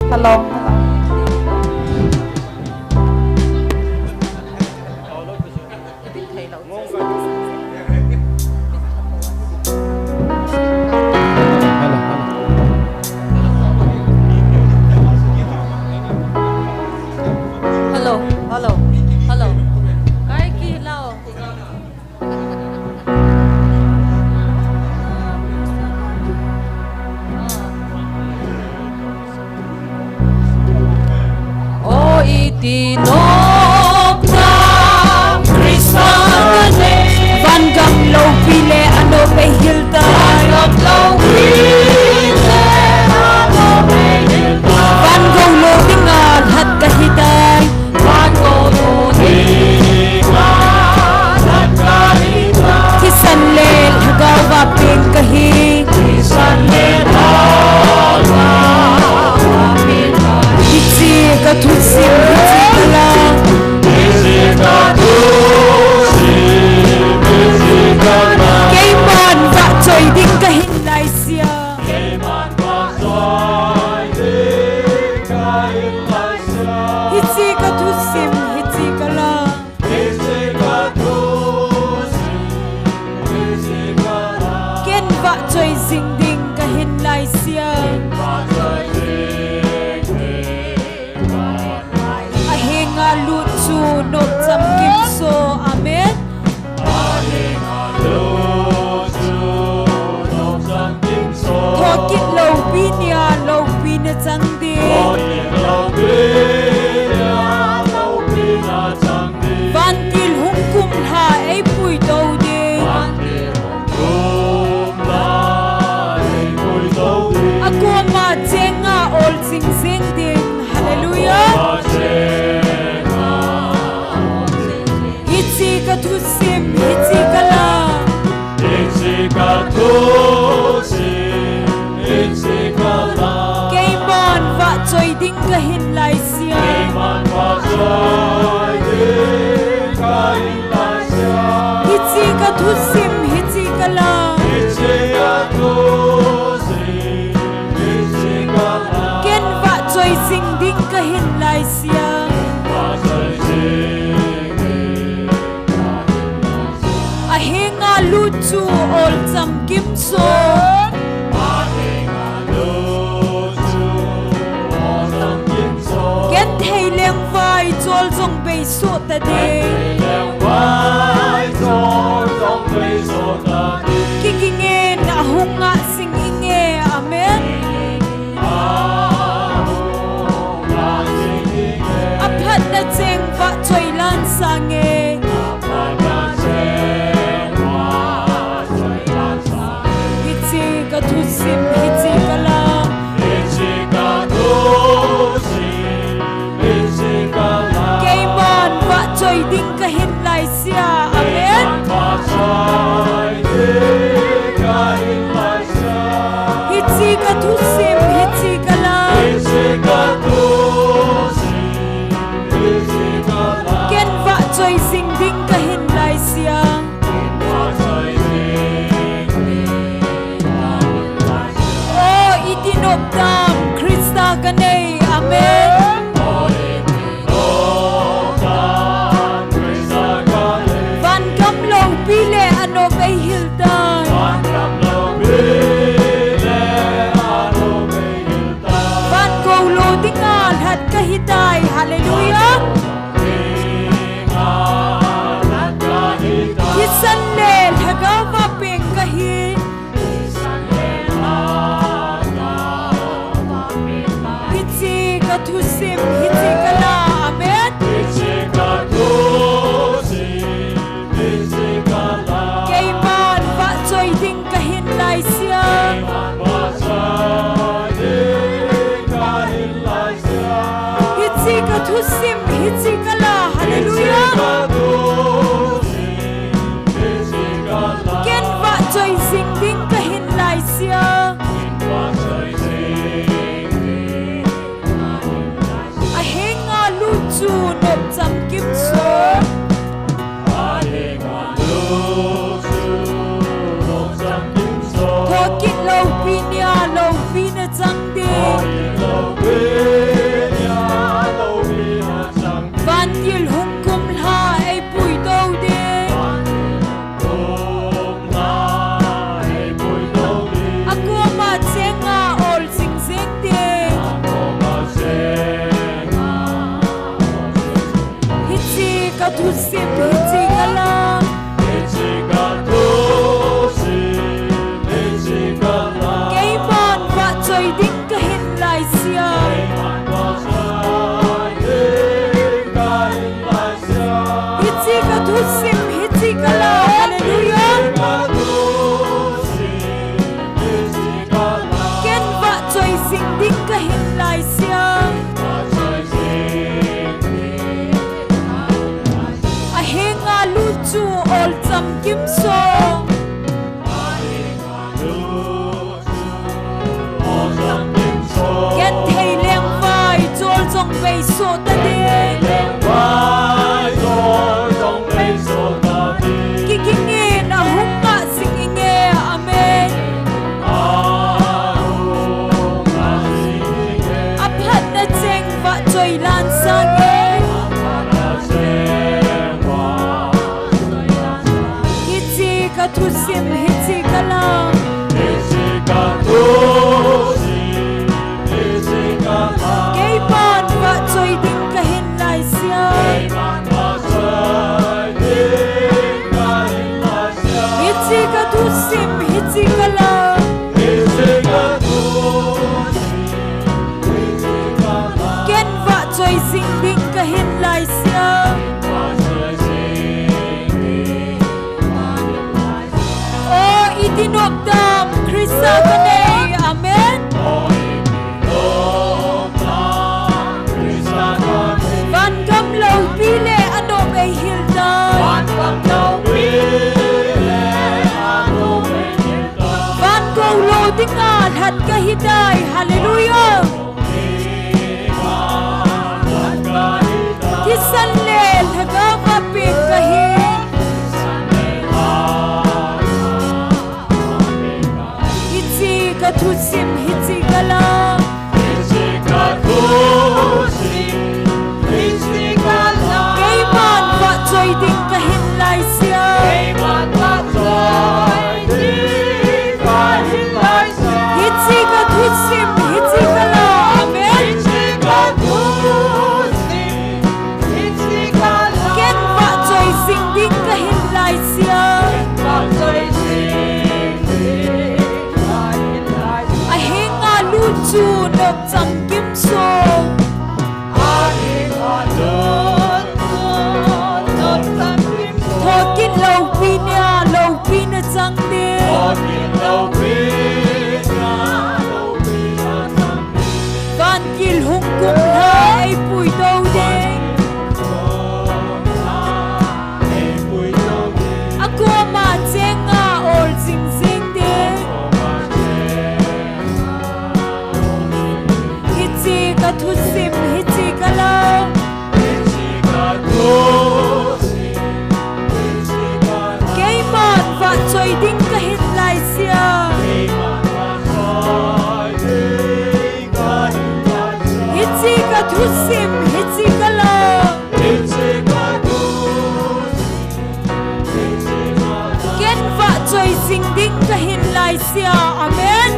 Hello. Tinok na Kristane Van gam low pile ano pe hilda Van gam low pile ano pe hilda Van go lo tingal hat kahiday Van go lo tingal hat kahiday Kisan lel hagaw vaping kahi Kisan lel hagaw vaping kahi Hitsi katusim lucu ol sam kim so Ken thei leng vai chol jong bei so ta de Kikingen ahunga sing inge amen Aphat na cheng va choi lan sange Tusim hitsi kala hitsi kala Kaiman va choi ding ka hin lai sia amen hitsi ka tusim hitsi kala ken va choi sing ding ka hin lai sia Dam Krista ganay amen Van gam low pile ano bay hildan Van go loading al hat kahitay hallelujah Kisan lel hagawa ping kahi Tusim hitsi kala amen Kaiman va choi ding ka hin lai sia hitsi ka tusim hitsi kala hallelujah Ken va choi sing ding ka hin lai sia Lucu nop sam kim so Thokit low pinya low pina chang de thu sim hi chi kala kei man va choi ding ka hin lai sia hi chi ka thu sim hi chi kala hallelujah ken va choi sing ding ka hin lai sia a henga lu chu ol cham kim so ken thei leng vai chol chong bei so ta de ki kinge na hunga singinge amen aphat na cheng va choi lan sang hi chi ka thu sim hi chi kala kei man va choi ding ka hin lai sia hi chi ka thu sim hi chi kala ken va choi sing ding ka hin lai sia o itinop dam krista kane amen van kam lo pile anop ei hilda van go lo tingal hat ka hidai hallelujah kisan le thaga ka pin ka hi hichi ka thu sim hichi kala kei man va choi ding ka hin lai sia hichi ka thu sim hichi kala amen ken va choi sing ding ka hin lai sia a henga lu chu nop cham kim so thokin lo pina chang de van kil hung kum ha ei pui do de ako ma chenga ol sing sing de hichi ka thu sim hichi kala kei man va choi ding ka hin lai sia hichi ka thu sim hichi kala ken va choi sing ding ka hin lai sia amen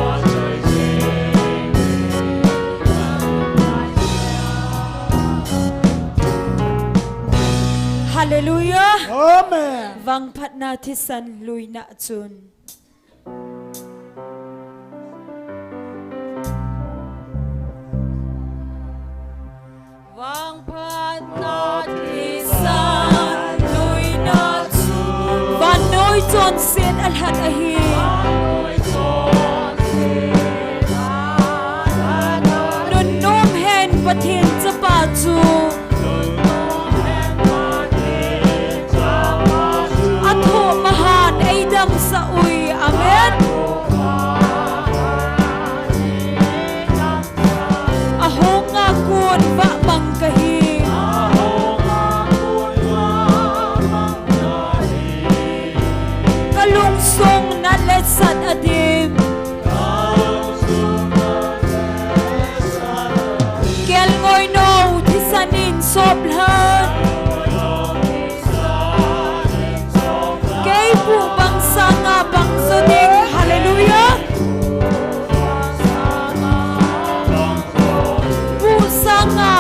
hallelujah Amen. wang phat na thi san lui na chun wang phat na thi san lui na chun van noi chon sen al hat a hi nun nom hen pathin cha pa chu atho mahan ei dam sa ui amen ahonga kun va mang ka hi kalung song na lesat adim kel ngoi no thi sanin soblan kei pu bang sanga bang soding hallelujah pu sanga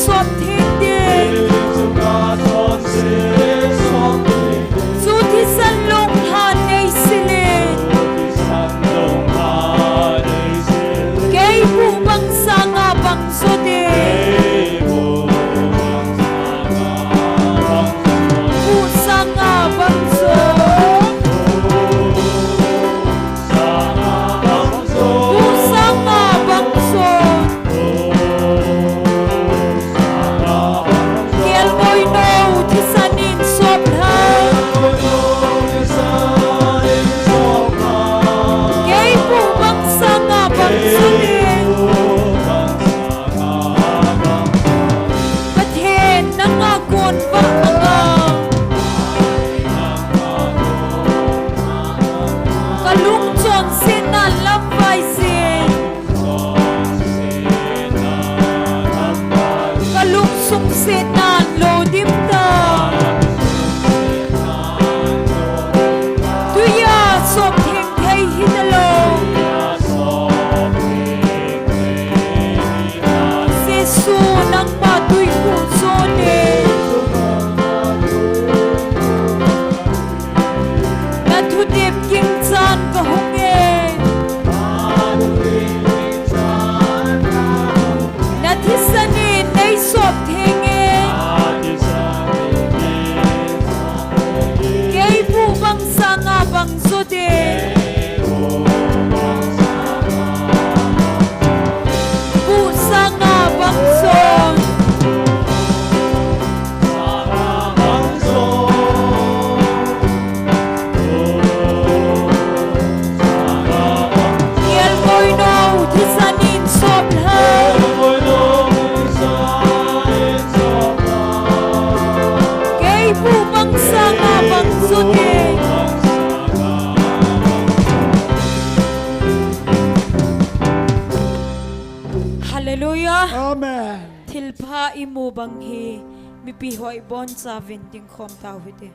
xóm thiên địa dù thì sân lung hà này xì lệ cây bu băng sa ngà băng số đê bu sa ngà băng số Amen. Thilpha imu bang hi mi pi hoi bon sa vending khom tau hite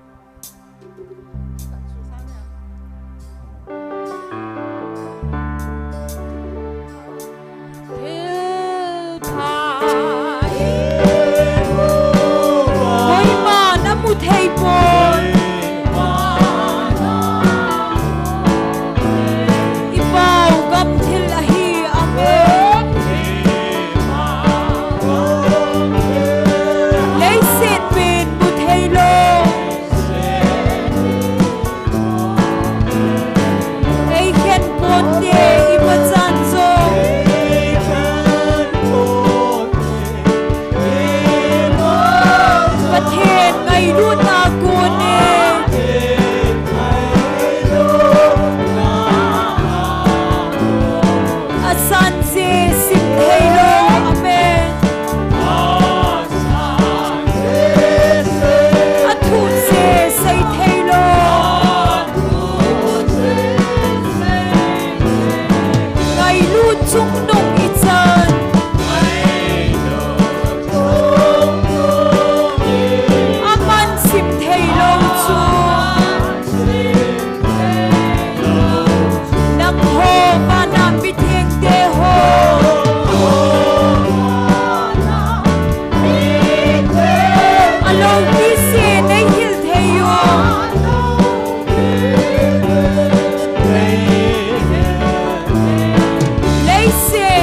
Thilpha hoi ma na mu thei bon ibau gam thil a hi amen say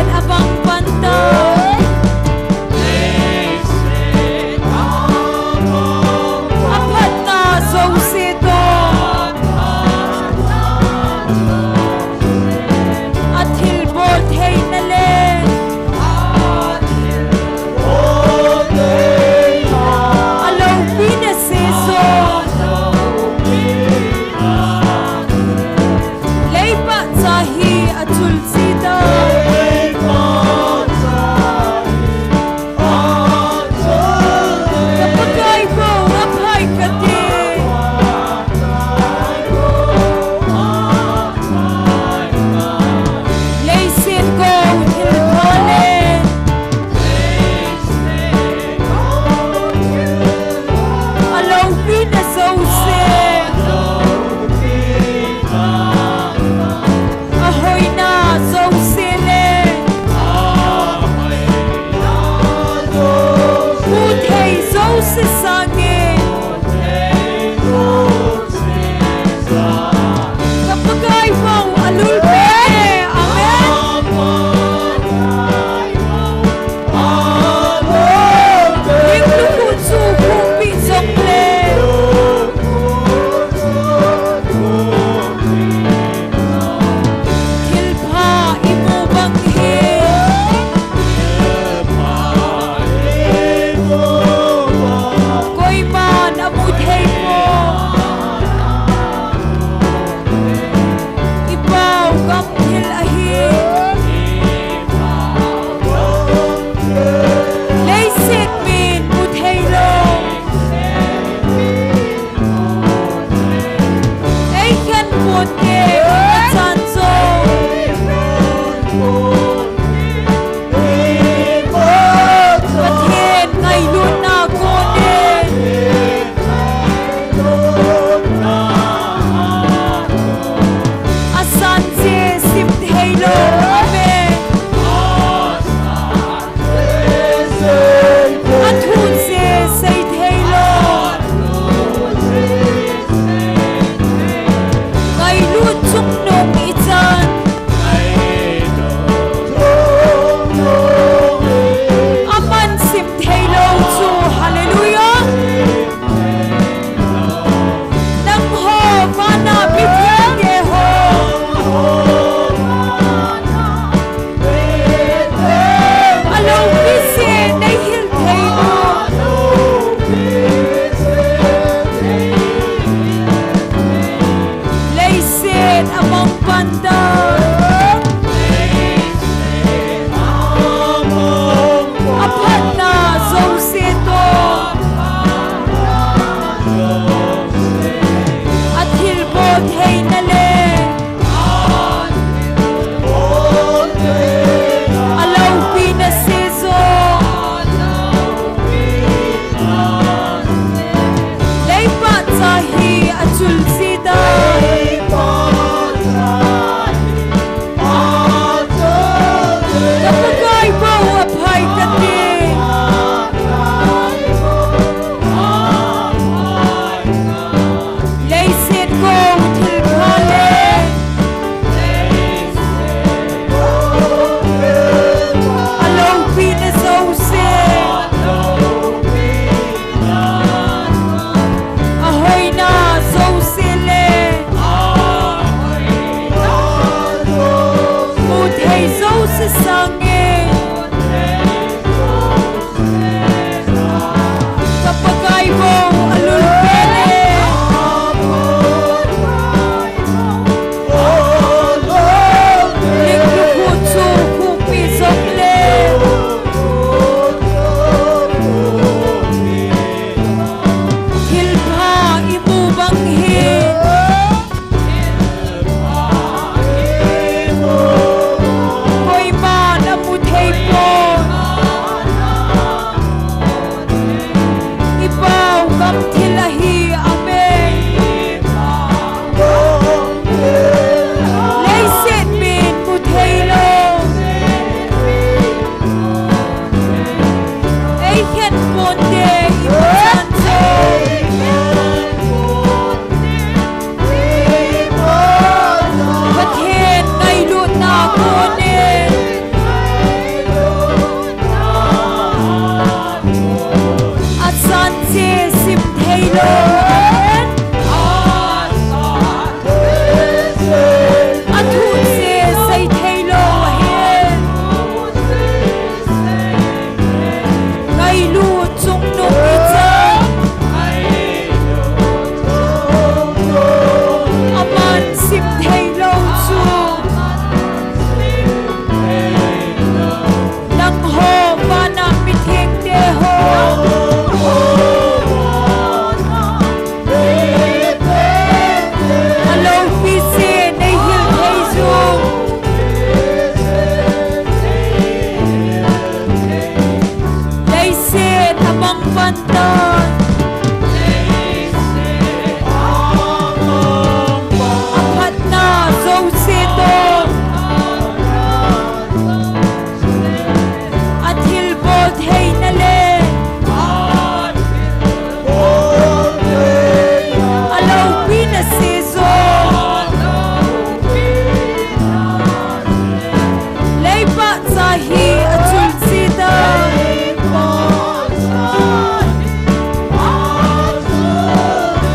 sahi achul sita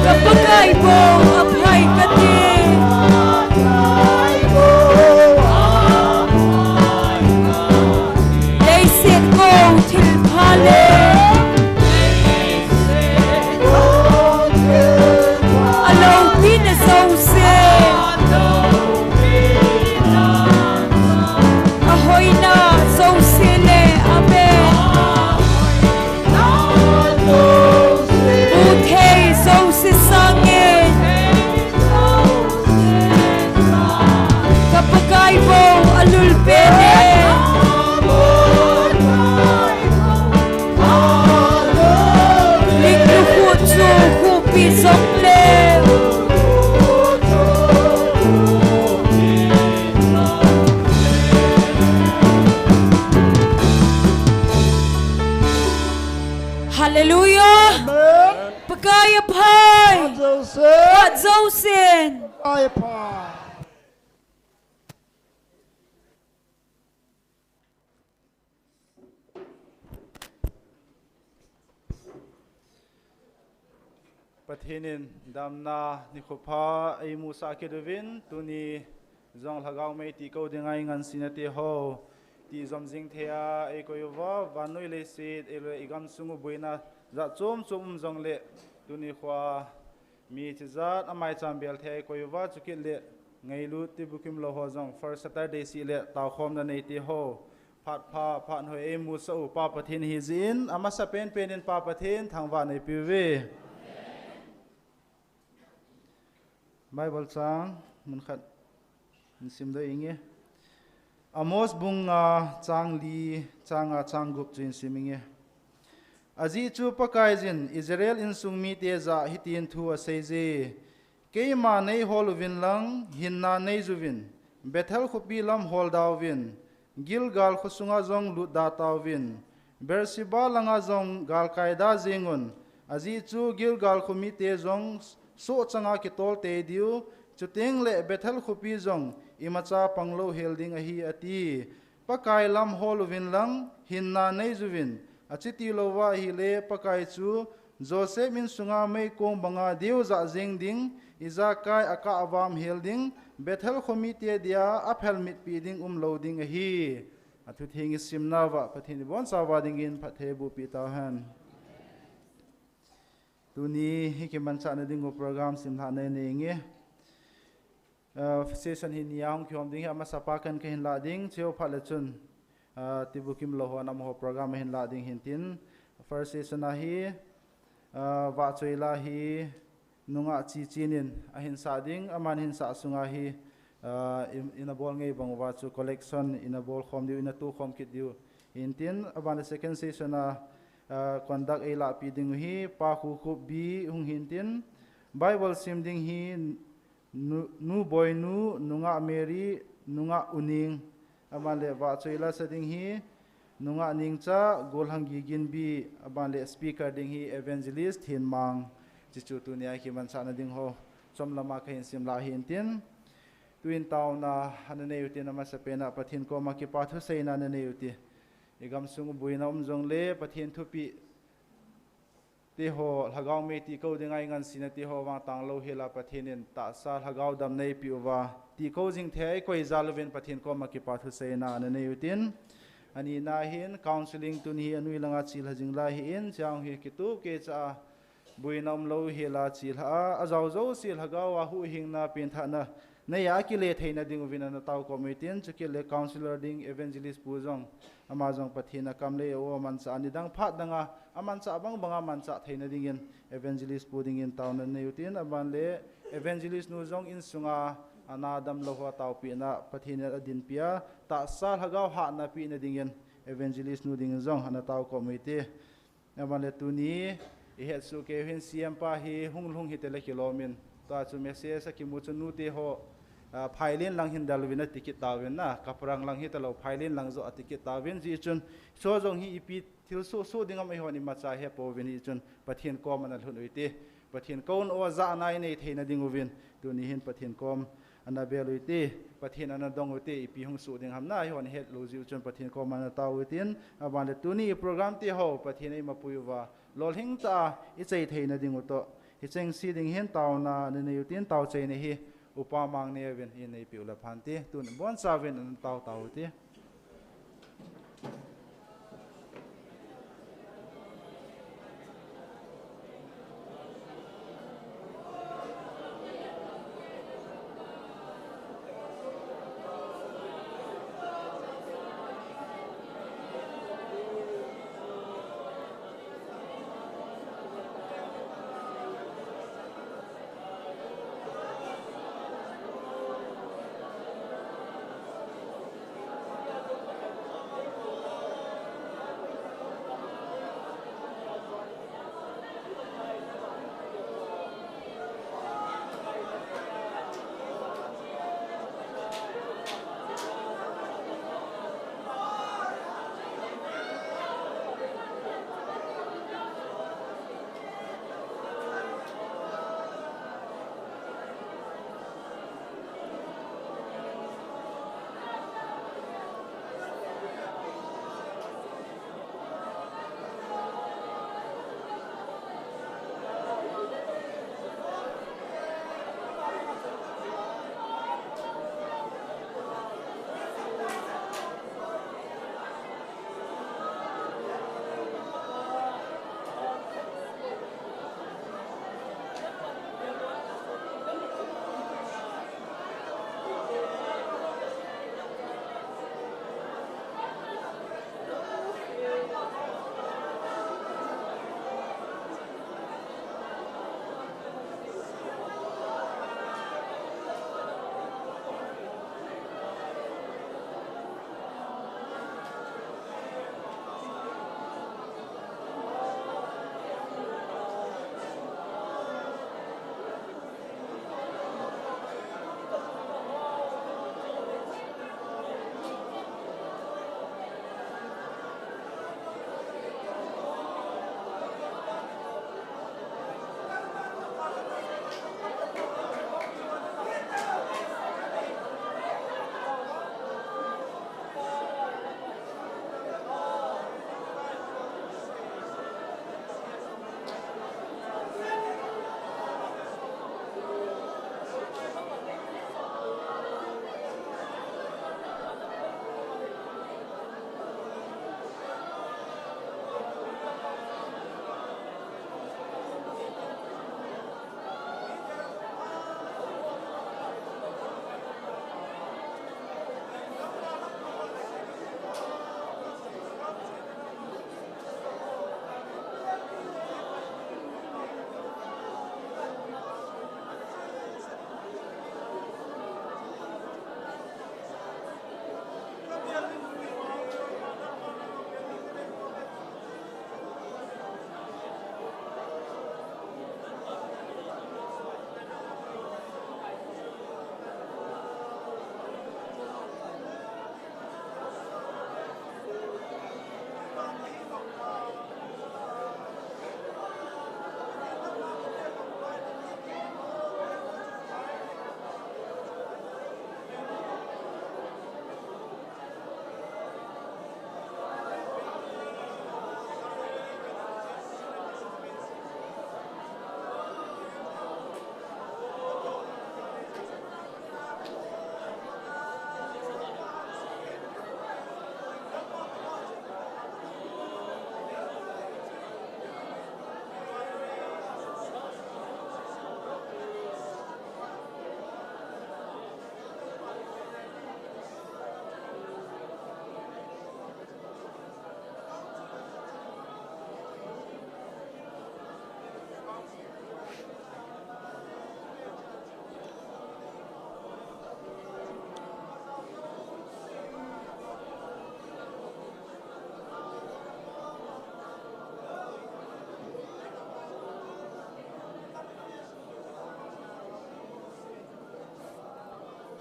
kapakai bo aphai kati lei set ko thil phale alo pin so se ahoina so se le abe uthe so se sange kapakai bo alul pene lik lu chu hu pi sok le Hallelujah. Amen. Pagaya pai. Joseph. Zosin. Ayapa. Pathinin damna nikhopa ay musa keduvin tuni zong lagaw may tikaw dingay ngan sinati ho ti zomjing thea ay koyova vanoi le sit elo igam sungu buina za chom zong le tuni khwa mi chizat amai chambel thea koyova chukit le ngailu ti bukim lo ho zong first Saturday si le taw khom na nei ti ho phat phan hoi ay musa u pa pathin hi zin ama sa pen penin pa pathin thangwa nei piwe Bible sang mun khat sim do inge Amos bunga chang li changa changup chin siminge aji chu pakaijin Israel in sungmi te za hitin thu aseje keima nei holwin lang hinna nei juvin Bethel khopi lam holdawin Gilgal khosunga jong luda tawin Bersiba langa jong gal kaida jingun aji chu Gilgal khomi te jong so changa ki tol te diu chuting le Bethel khopi jong imacha panglo helding ahi ati pakai lam holwin lang hinna nei juvin achiti lowa hi le pakai chu Joseph min sunga mai kong banga diu za jing ding iza kai aka awam helding Bethel khomi te dia aphel mit pi ding loading ahi athu thingi simnawa pathini bon sawa dingin phathebu pi tahan tuni hikiman cha na dingo program simha nei nge session hin yang khom ding ama sapakan ke hin la ding cheu phale chun tibukim lohon am ho program hin la ding hintin first session a hi wa choila hi nunga chi chinin a hin sa ding aman hin sa sunga hi ina bol ngei bangwa chu collection ina bol khom diu ina tu khom kit diu hintin aban second session a conduct a la pi ding hi pa khu khu bi hung hintin Bible sim ding hi nu boy nu nunga Mary nunga uning amale wa choila setting hi nunga ningcha golhang gigin bi abale speaker ding hi evangelist hin mang chichu tu nia ki man sana ding ho somlama khain simla hintin twin town na hanane yuti na masapena pathin ko ma ki pathu seina na ne yuti igam sung buina jong le pathin thupi ti ho lagaw me ti ko dingai ngan sinati ho wa tang lo hela pathinin ta sa lagaw dam nei piwa ti ko jing the ko izalven pathin ko ma ki pathu seina na ne yutin ani na hin counseling tun hi anui langa chil hajing la hi in chang hi kitu ke cha buinam lo hela chil ha azaw zo sil lagaw wa hu hing na pin tha na nei ya ki le theina ding win na taw committee chu ki le counselor ding evangelist pujong amazong pathina kamle o man cha ani dang phat danga aman cha bang banga man cha theina dingin evangelist puding in town na yutin aban le evangelist nu jong in sunga anadam lohwa taw pi na pathina adin pia ta sal hagaw ha na pi na dingin evangelist nu ding jong hana taw committee aban le tuni i het su ke hin siam pa hi hung hi tele kilomin ta chu message ki mu chu nu te ho phailin lang hin dalwina ticket tawin na kaprang lang hi talo phailin lang zo ticket tawin ji chun so jong hi ipi thil so dingam ai honi macha he povin hi chun pathin kom an hun uite pathin kon o za nai nei theina dinguvin tuni hin pathin kom อันนั้นเบลุยตีประเทศอันนั้นดงอุติปีหงสูดิงหำหน้าที่วันเฮ็ดลูจิวจนประเทศก็มันตาอุตินวันเดตัวนี้โปรแกรมที่เขาประเทศนี้มาปุยว่าลอหิงตาอิใจเทนดิงอุตฮิเจงซีดิงเห็นตาวนาในอุตินตาวใจนี่ฮิอุปมังเนี่ยเวนอินในปิวละพันตีตุนบอนซาเวนอันตาวอุติ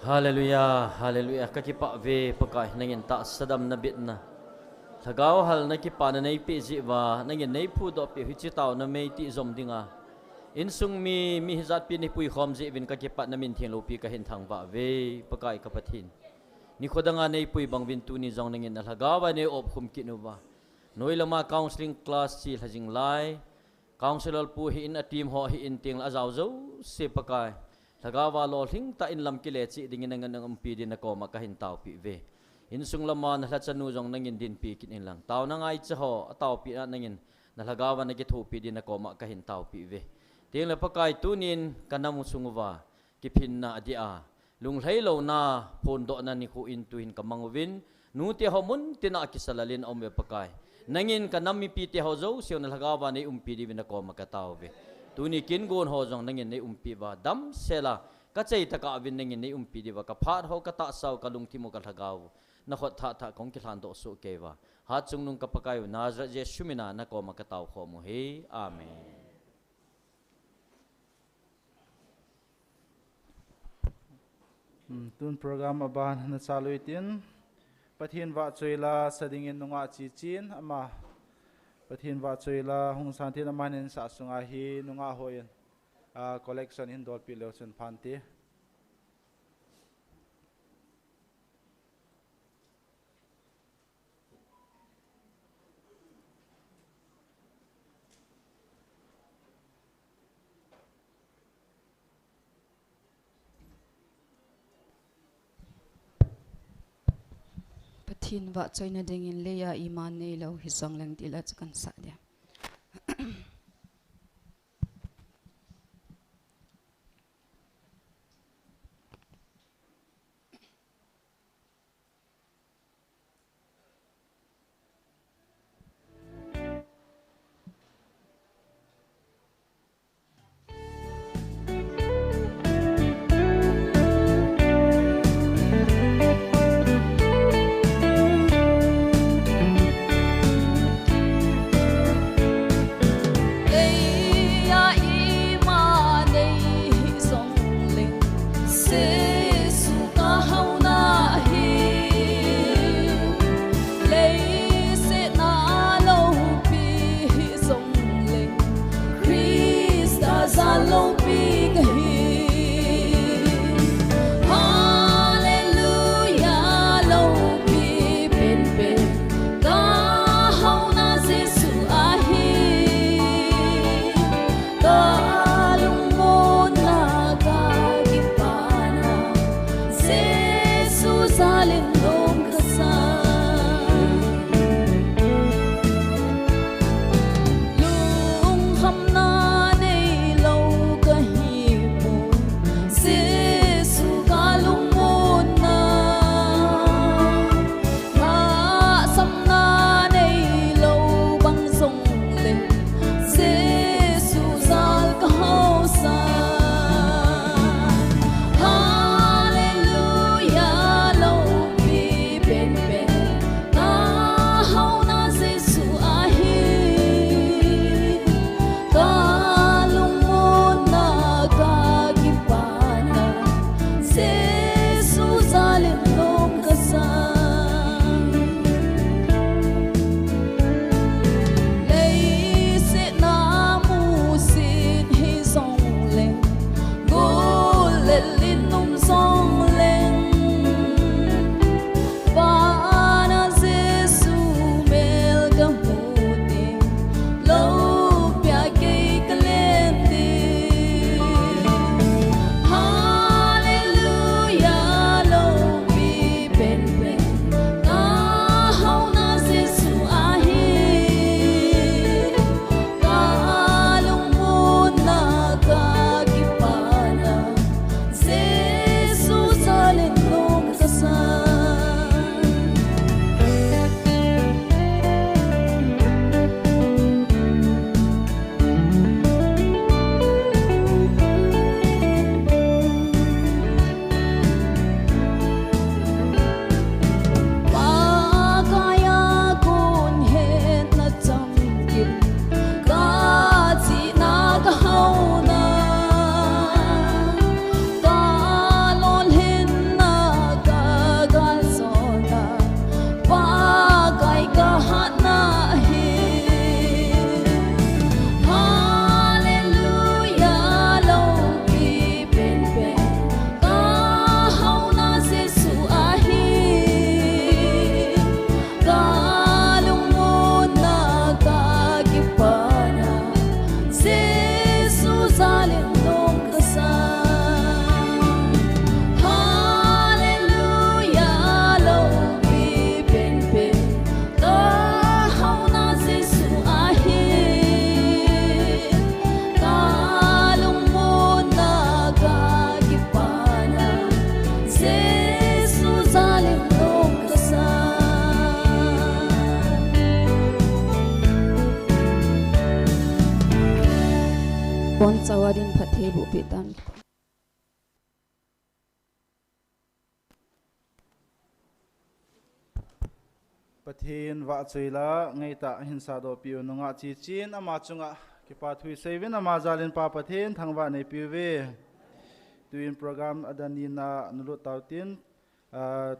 Hallelujah, hallelujah. Kakipa ve pakai nangin tak sadam nabit na. Thagao hal nakipa na naipi jiwa nangin naipu do pi hichitao na mei ti zom dinga. insung mi hizat pi ni pui khom je vin ka ke pat namin thing lo pi ka hin thang ba ve pakai ka pathin ni khodanga nei pui bang vin tu ni jong nangin na lagawa ne op khum ki nu ba noi lama counseling class chi hajing lai counselor pu hi in a team ho hi in ting la zaw zo se pakai lagawa lo hing ta in lam ki le chi dingin nang nang pi din na ko ma ka hin taw pi ve insung lama na chanu jong nangin din pi kin in lang taw na ngai cha ho taw pi na nangin na lagawa na ki thu pi din na ko ma ka hin taw pi ve ting la pakai tunin kanam sungwa ki phin na dia lung hlei lo na phon do na ni khu in tuin kamangwin nu te homun tina kisalalin om pakai nangin kanam mi pi te ho zo sio na lagawa nei pi di na ko ma ka taw ve tuni kin gon ho jong nangin nei pi ba dam sela ka chei ta ka vin nangin nei pi di ba ka phat ho ka ta sau ka lung ti mo ka lagaw na khot tha tha kong ki hlan do so ke wa ha chung nung ka pakai nazra je shumina na ko ma ka taw kho mo he amen tun program aban na saluitin pathin wa choila sadingin nunga chi chin ama pathin wa choila hung santin amanin sa sunga hi nunga hoin collection in dol pi leusen phanti Pathin wa choi na dingin leya iman nei lo hi song lang tila chakan sa dia John Chawadin Phathe bu pitan Pathin wa chuila ngai ta hinsa do piu nunga chi chin ama chunga ki pa thui sevin ama zalin pa pathin thangwa nei piwe tuin program adani na nulu tautin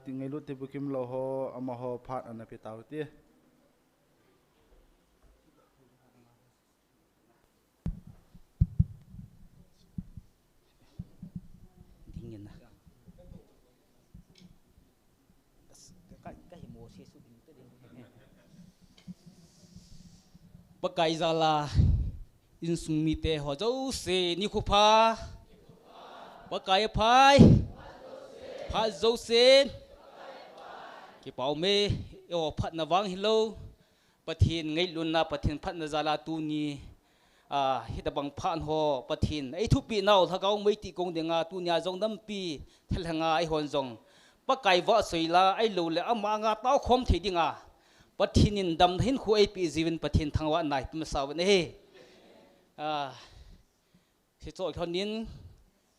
tingai lu ti bukim lo ho ama ho phat ana pi tauti dingin na cái mồ xí su đinh tới đây bác cái ra là in sung mi te họ dấu xe ni khu pha bác cái phai pha dấu xe cái bảo mê yêu phát na vang hello pathin ngay luôn na pathin phát na ra là tu ni hít bằng phan ho pathin ấy thu pi nào thà câu mấy tỷ công để nga tu nhà dòng đâm pi thay là nga ấy hòn dòng bác cái vợ sấy là ấy lâu lệ ama nga tao không thấy đi nga pathin in đâm hin khu ấy pi zivin pathin thằng vợ này mà sao vậy nè thì cho con nín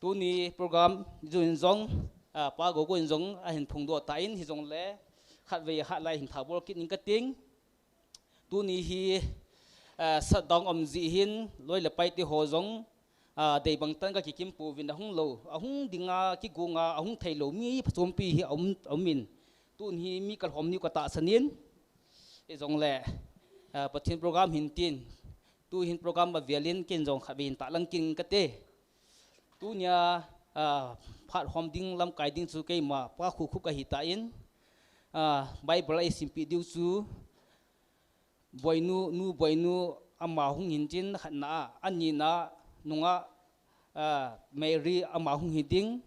tu ni program duyên dòng pa go go dòng hình phùng độ tại in thì dòng lẽ khát về khát lại hình thảo bồ kít những cái tiếng tu ni hi sát dòng dị hin lối là bay ti hồ dòng để bằng tân cái kim pu vin hung lâu hung đi nga cái gu nga hung thầy lâu mi phom pi hi ông min tu hi mi cái hom ni có tạ sanin cái dòng lẽ bắt thiên program hin tin tu hin program mà violin kin dòng khát về tạ lăng kin cái tê tu nhà phát hom ding lam kai ding su cái mà pa khu khu cái hita in Bible ai simpi diu su boinu ama hung hin chin na ani na nunga Mary ama hung hiding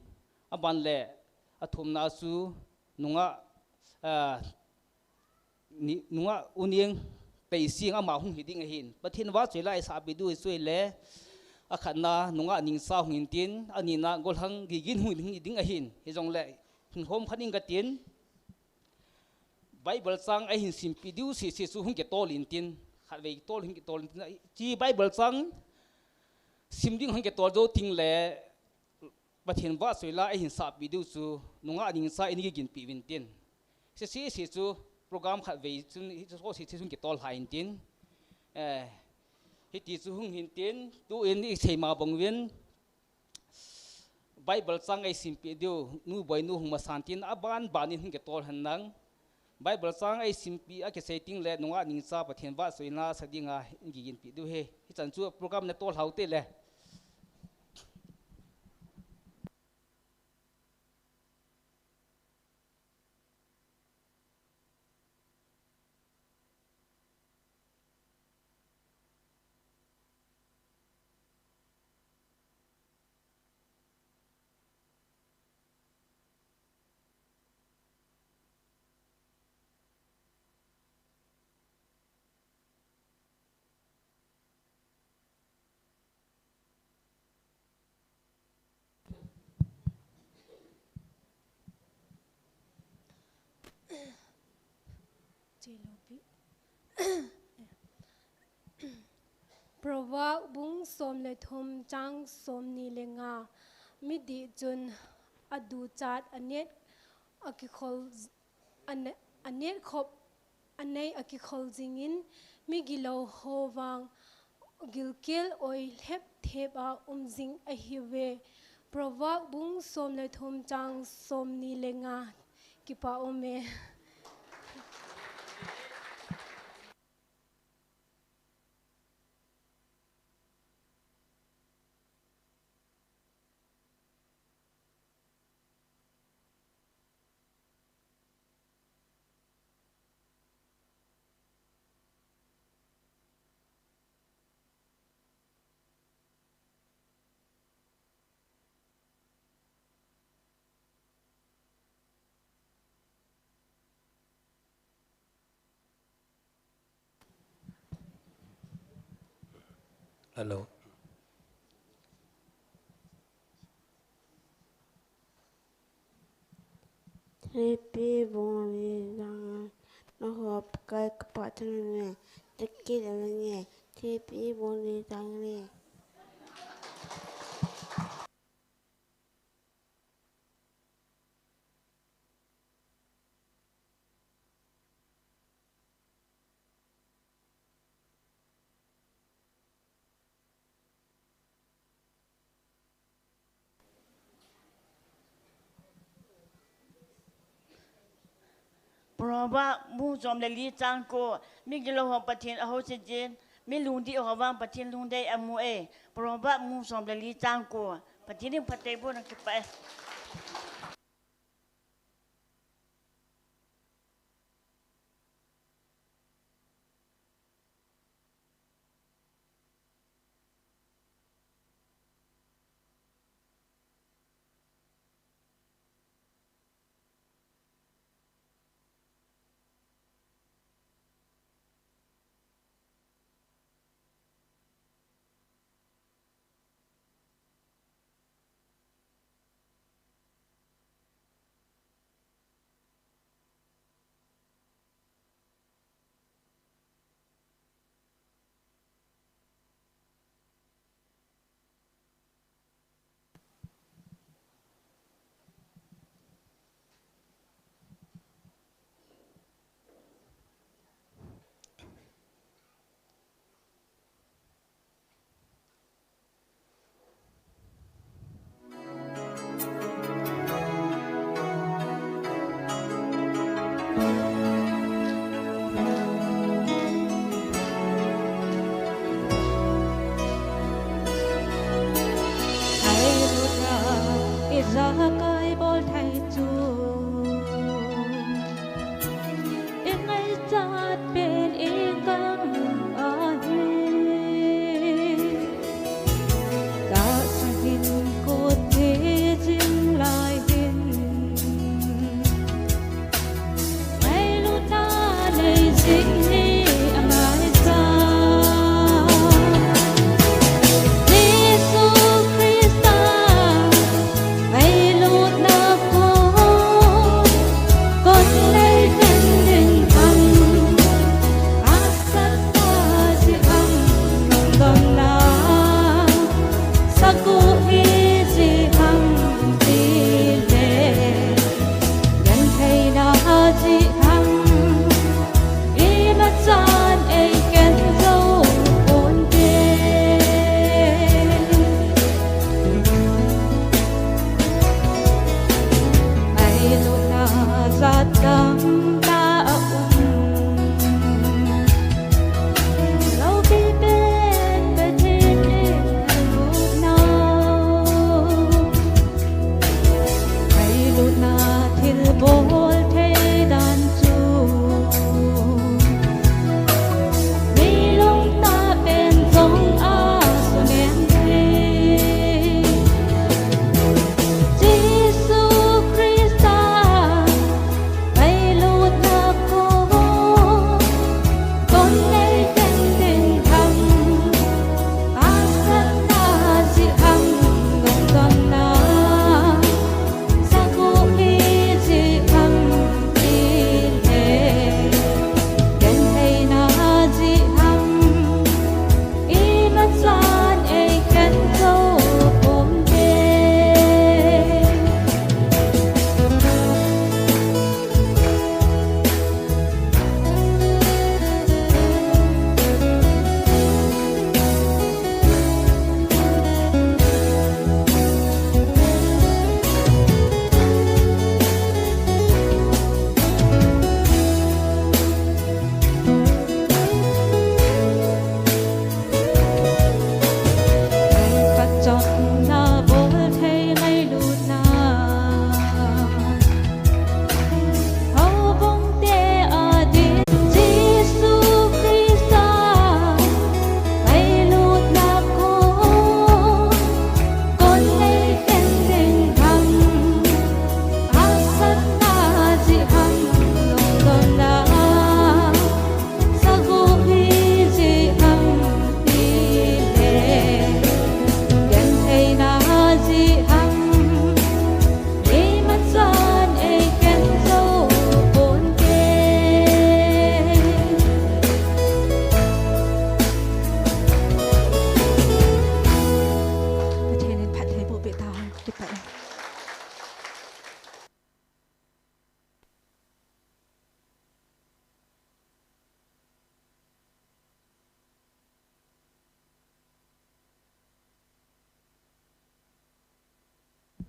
aban le athum na su nunga nunga unieng pe sing ama hung hiding hin pathin wa chela sa bi du sui le akhana nunga ning sa hung hin tin ani na gol hang gigin hung hiding hin hi jong le hom khaning ka tin Bible sang ai hin simpi diu si su hung ke tol in tin khat ve tol hin ke tol chi Bible sang simding hang ke tol do ting le pathin wa soila ai hin sa pi diu su nunga ning sa ini gin pi win tin si su program khat ve chun hi so si sun ke tol ha in tin hi ti su hung hin tin tu in ni seima bong win Bible sang ai simpi diu nu boy nu hung ma santin aban banin hung ke tol han nang Bible sang ai simpi a ke setting le nunga ning sa pathian wa soina sadinga ingi gin pi du he hi chan chu program na tol haute le Provak bung som le thum chang som ni lenga midi chun adu chat anet akikhol anet khop anei akikhol jingin migilo howang gilkel oi lep theba umjing ahiwe Provak bung som le thum chang som ni lenga kipa ome Hello. Happy morning, no hope kai kapatan ne, tekki ne, happy morning, ราะว่ามูจอมเลลีจางโกมีกิโลหอปะเทียนอโหสิเจนมีลุงที่อหว่างปะเทียนลุงได้อมูเอเพราะว่ามูจอมเลลีจางโกปะเทียนนี่ปะเตบุนักไป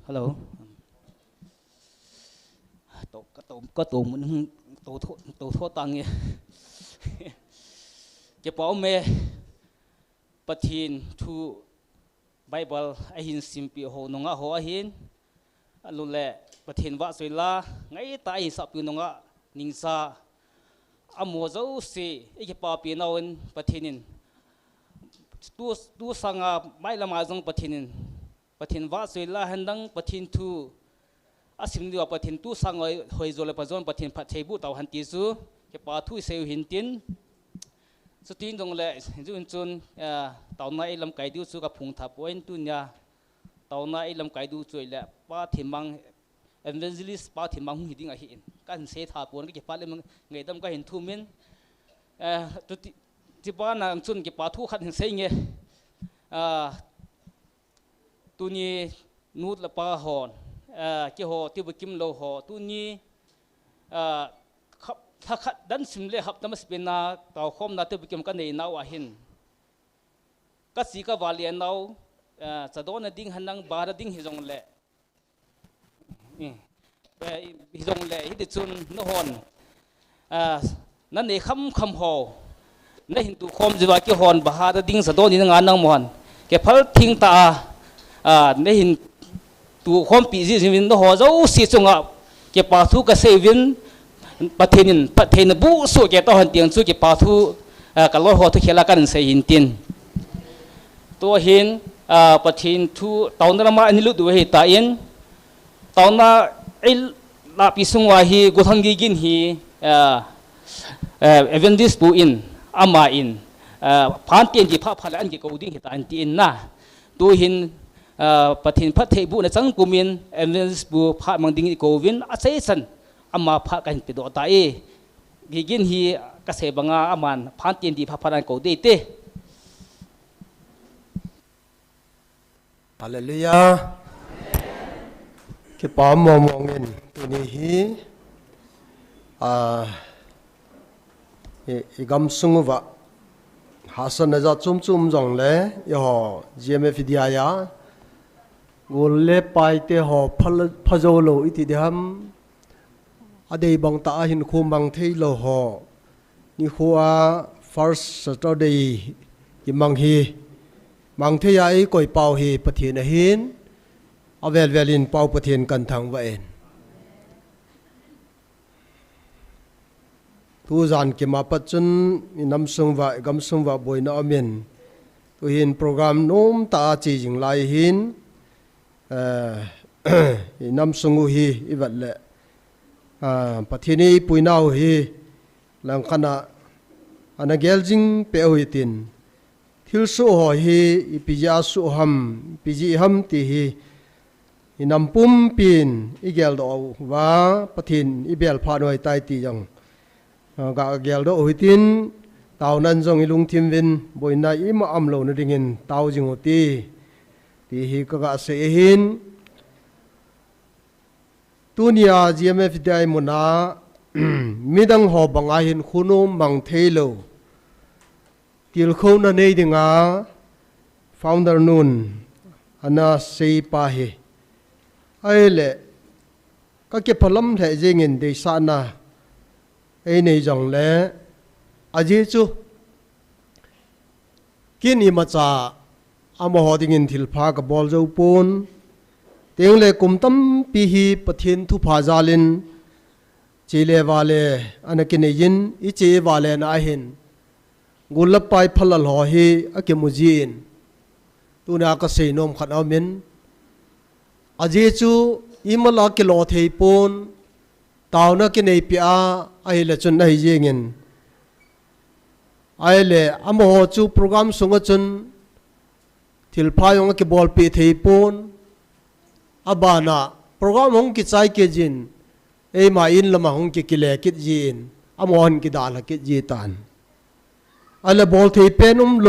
Hello. có tổ muốn tổ thô tăng nghe cái bảo mẹ bắt hin thu Bible ahin simpi ho nonga ho ahin alule bắt hin vạ rồi la ngay tại sắp pi nonga ningsa amo zo si cái pa pi nawen bắt hinin tu sanga mai lama zong bắt hin vạ rồi la handang bắt hin thu asim diwa bắt hin tu sangoi hoi zole pa zon bắt hin phat theibu taw han ti su ke pa thu seu hin tin so tin dong le jun chun taw na ilam kai du su ka phung tha point tu nya taw na ilam kai du choi le pa thimang evangelist pa thimang hu hiding a hi kan se tha pon ke pa le ngai dam ka hin thu min tu ti pa na chun ke pa thu khat hin sei nge tu ni nut la pa hon ke ho ti bu kim lo ho tu niถ้าดันสิมเลหับตั้มสเปนาต่อคอมนาเตบิกมกันในนาวหินก็สีก็วาลีนาวจะโดนดิ้งหันนังบาร์ดิ้งฮิจงเล่ฮิจงเล่ฮิดิจุนนฮอนนั่นในคำหอในหินตุคอมจีวากิฮอนบาร์ดิ้งจะโดนนี่งานนังมอนแกพัลทิ้งตาในหินตุคอมปีจิวินนฮอเจ้าสีจงอ่ะแกปาทุกเซวินประเทศบุสุเกตอหันเตียงสุเกปาทุกันลอยหัวทุกเขลากันเสียหินตินตัวหินประเทศทุตอนนั้นมาอันนี้ลุดด้วยตาอินตอนนั้นไอ้ลาปิสุงวาฮีกุทังกิกินฮีเอเวนดิสปูอินอามาอินผ่านเตียนจีพระพลานจีกูดิ้งเหตุอันตีนนะตัวหินประเทศพระเทบุในสังกุมินเอเวนดิสปูพระมังดิ้งกูวินอาศัยสันอามาพระกันไปดูตากิกินฮีกษตรบางอามันผ่านเตียนดีพระพลานกูดีเต้ฮาเลลูยาคิปามมองเงินตัวนี้อีกำสุงวะหาสนจะจุ่มจงเลยย่อ GMF ดีอายากูเล่ไปเตะหอพะโจโลอิติเดียมอดีบังตาหินคุมบังเทโลหอนี่หัว first Saturday ยิมังฮีมังเทียไอ้ก่อยเป่าฮีประเทศหินเอาเวลินเป่าประเทศกันทางว่าเองทุจานเกี่ยมาปัจจุบันน้ำส่งว่ากำส่งว่าบ่อยน่าเมียนตัวหินโปรแกรมโน้มตาจีจิงไลหินน้ำส่งฮีอีวัดเละประเทศนี้ปุยน่าฮีหลังขณะอันนั้นเกลจิงเปียวหิตินทิลสุหอยฮีปิจาสุหัมปิจิหัมตีฮีนำปุ่มปีนอีเกลดอกว่าประเทศอีเบลพาหน่วยใต้ตีจังกะเกลดอกหิตินตาวนั้นจงอีลุงทิมวินบอยนาอิมาอัมโลนดิ่งินตาวจิงโอตีตีฮีกะเสหินตัวนี้GMF ได้มุนามิดังหอบบังอาหินคุนุมังเทโลติลโคนันเอดิงา founder นุนอันน่าเซปาฮีไอ้เล่ก็เก็บพลัมเทเจงินเดชานาไอ้ในจังเล่อาเจจูกินอิมาจ่าอามหอดิงินทิลพากับบอลเจ้าปูนเตียงเล่กุมตั้มปีฮีปะเทียนทุพาจาลินเจเลวาเลอันกินยินอิเจวาเลน่าเห็นกุลไปพลลหอฮีอักมุจีนตุนากเสนมขัดเอามินอาเจจูอิมลากิโลเทปนตาวนักกินไอปีอาไอเลจนไอเจงินไอเลอมโหจูโปรแกรมสงจนทิลพายงกิบอลปีเทปนอาบานาโปรแกรมของกิจใจกิจินเอมาอินละมาของกิกิเลกิจินอมอนกิดาลกิจิตันไอเลบอลที่เป็นโล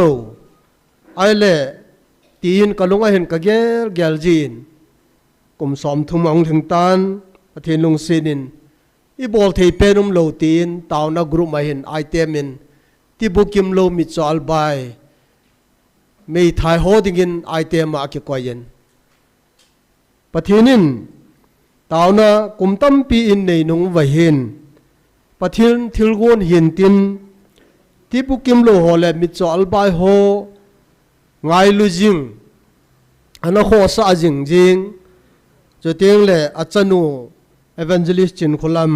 ไอเลตีนกะลุงไอเห็นกะเกลจินกุมสอมทุ่มองถึงตันประเทศลุงซีนินอีบอลที่เป็นโลตีนตาวนักกรุ๊ปมาเห็นไอเตมินที่บุกิมโลมิจอลบายไม่ถ่ายโฮดิ้งินไอเตมมาเกี่ยวกับยันประเทศนิน tao na kum tam pi in nei nung vai hin pathin thilgon hin tin tipu kim lo hole mi chol bai ho ngai lu jing ana kho sa jing jing cho tiếng le achanu evangelist chin khulam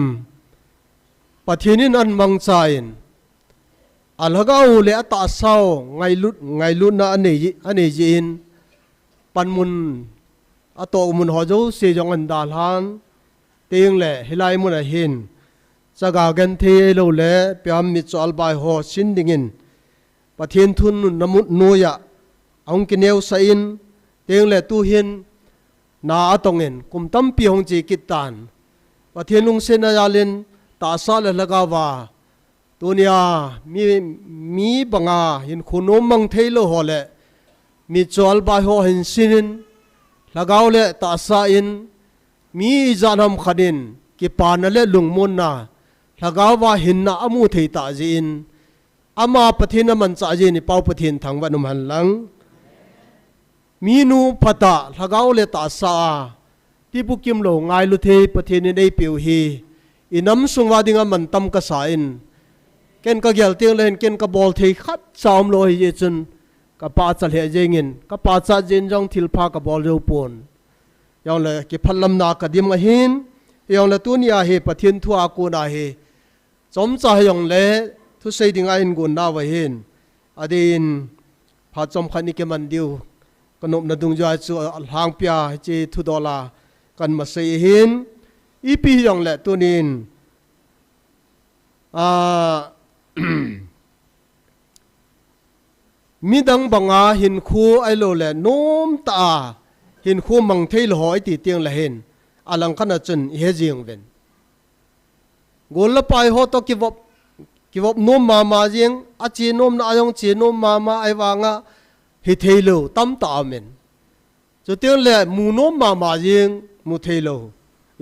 pathinin an mang chain alhagau le ata sao ngai lut na ane jin panmun ato mun hojo se jong an dal han tiếng le hilai mun a hin chaga gan the lo le pyam mi chol bai ho sin dingin pathin thun namut noya ong kineu sa in tiếng le tu hin na atongin kum tam pi hong chi kitan pathin lung sen ya len ta sa le lagawa tunia mi banga hin khunom mang thailo hole mi chol bai ho hin sinin lagaw le ta sa in mi janam khadin ki pan le lungmon na lagawa hin na amu thei ta jin ama pathin man cha ji ni pau pathin thangwa num han lang minu phata lagaw le ta sa tipu kim lo ngai lu the pathin nei piu hi inam sungwa dinga man tam ka sa in ken ka gyal ting len ken ka bol thei khat chaum lo hi chun ka pa chal he jengin ka pa cha jin jong thil pha ka bol jo pon yong le ki phalam na ka dim nga hin yong le tunia he pathin thua ko na he chom cha yong le thu sei ding a in gun na wa hin adin pha chom khani ke man diu kanop na dung ja chu hang pia che thu dola kan ma sei hin ipi yong le tunin midang banga hin khu ai lo le nom ta hin khu mang thei lo hoi ti tiang la hen alang khana chun he jing ven gol la pai ho to kiwop nom ma jing a chi nom na ayong chi nom ma ai wanga hi thei lo tam ta men chu tiang le mu nom ma jing mu thei lo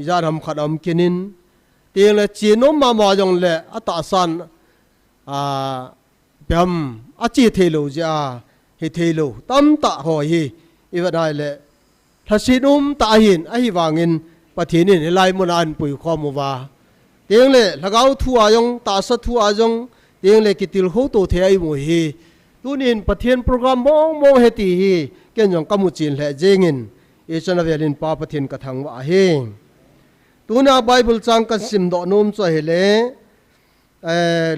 ja ram khadam kinin tiang le chi nom ma jong le ata san bam a chi thei lo ja hi thei lo tam ta ho hi iwa dai le thasinum ta hin a hi wangin pathinin helai mun an pui khomu wa tiang le lagau thu ayong ta sa thu ajong tiang le kitil ho to the ai mo hi tunin pathian program mong heti hi ken jong kamu chin le jengin e chana velin pa pathian ka thang wa he tuna bible chang kan sim do nom cho hele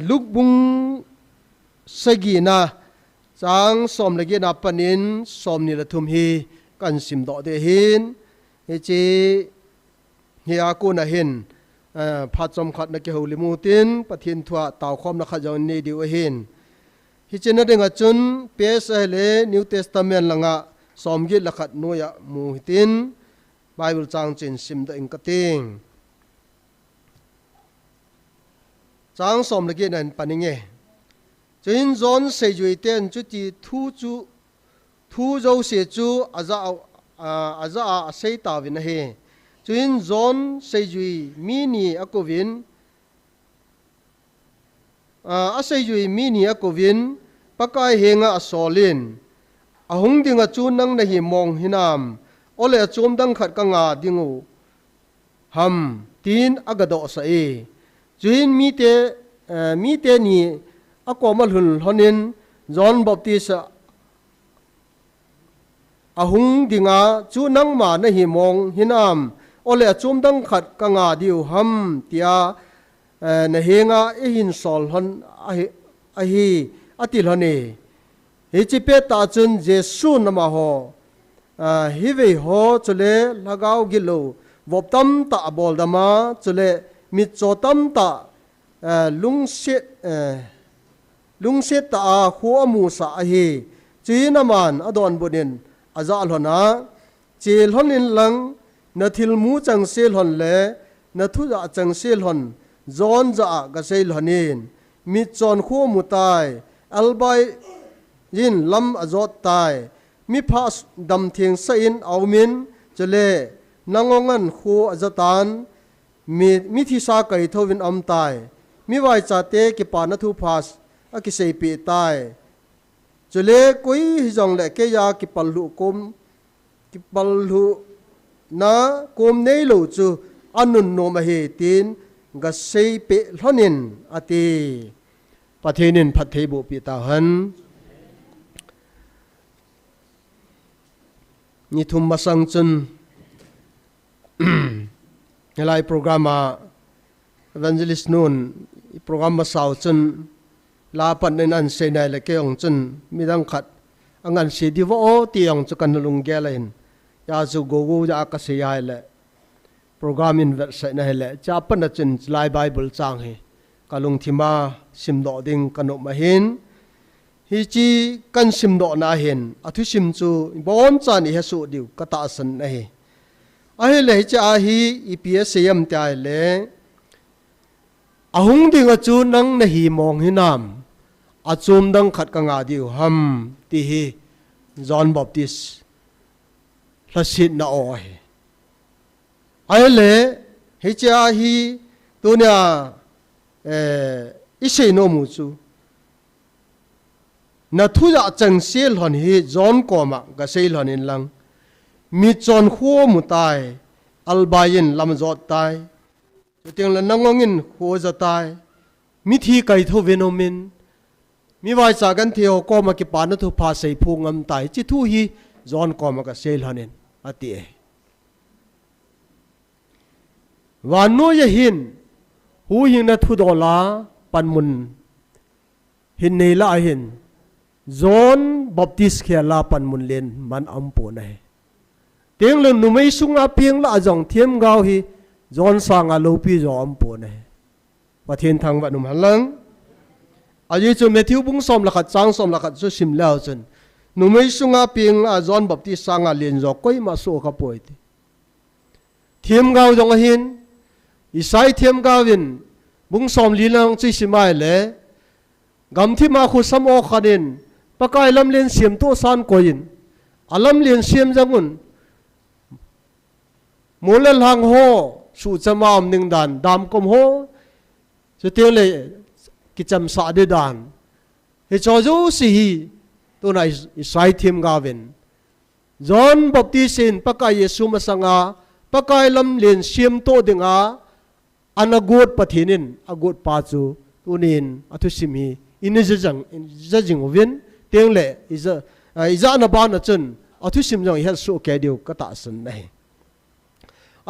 lukbung sagina chang som lagi na panin som ni la thum hi kan sim do de hin he chi hi a ko na hin pha chom khat na ke holi mutin pathin thua taw khom na kha jaw ni diu hin hi chena denga chun psle new testament langa som gi lakhat noya mu hitin bible chang chin sim da ing kating chang som lagi nan paninge chin zon se jui ten chu ti thu zo se chu aza sei ta win he chin zon se jui mini akovin a sei jui mini akovin pakai henga asolin ahung dinga chu nang na hi mong hinam ole chom dang khat ka nga dingu ham tin agado sa e juin mi te ni akomal hul honin John Baptist ahung dinga chu nang ma na hi mong hinam ole chom dang khat ka nga diu ham tia na henga e hin sol hon a hi atil hone he chi pe ta chun jesu nama ho hi ve ho chule lagau gilo voptam ta bol dama chule mi chotam ta lungset ta khu amu sa hi chinaman adon bunin azal hona chil honin lang na thil mu chang sel hon le na thu ja chang sel hon zon ja ga sel honin mi chon khu mu tai albai yin lam azot tai mi phas dam thing sa in awmin chele nangongan khu azatan mi thi sa kai thovin am tai mi wai cha te ki pa na thu phas a ki sei pi tai chele koi jong le ke ya ki pallu kom ki pallu na kum nei lo chu anun no ma he tin ga sei pe hlonin ati pathenin phathei bo pi ta han ni thum masang chun helai program evangelist nun program ma sau chun la pan nen an se nai le ke ong chun mi dang khat angan se di wo ti ong chu kan lung ge len ya chu go go ja ka se ya le program in ver se na le cha pan na chin lai bible chang he ka lung thima sim do ding kanu ma hin hi chi kan sim do na hin athu sim chu bon cha ni he su diu ka ta san na he a he le cha hi epsam ta le ahung ding a chu nang na hi mong hi nam achum dang khat ka nga diu ham ti hi John Baptist la sit na o he ai le he cha hi tu nya isei no mu chu na thu ja chang sel hon hi John ko ma ga sei hon in lang mi chon kho mu tai albayin lam zot tai tiang la nangongin kho za tai mi thi kai tho venomin mi vai cha gan theo ko ma ki pa na thu pha sei phu ngam tai chi thu hi John ko ma ga sel hanin ati e wa no ye hin hu hin na thu do la pan mun hin nei la hin John Baptist khia la pan mun len man am po na he teng le nu mai sunga piang la jong thiam gao hi John sang a lo pi zo am po na he pathen thang wa num halang ayi chu Matthew bung som la khat chang som la khat chu sim lao chen nu mai sunga piang a John Baptist sang a len zo koi ma so ka poi ti thiam gao jong a hin isai thiam gawin bung som li lang chi simai le gam thi ma khu sam o khanin pakai lam len siam to san koin alam len siam jangun mulal hang ho su chama om ning dan dam kom ho chu te le ki cham sa de dan he cho jo si hi to na isai thiam gawin John Baptist in pakai Yesu masanga pakai lam len siam to dinga anagot pathinin agot pa chu tunin athu simi in jajing ovin tengle iza na ba na chun athu sim jong hel su ke diu ka ta san nei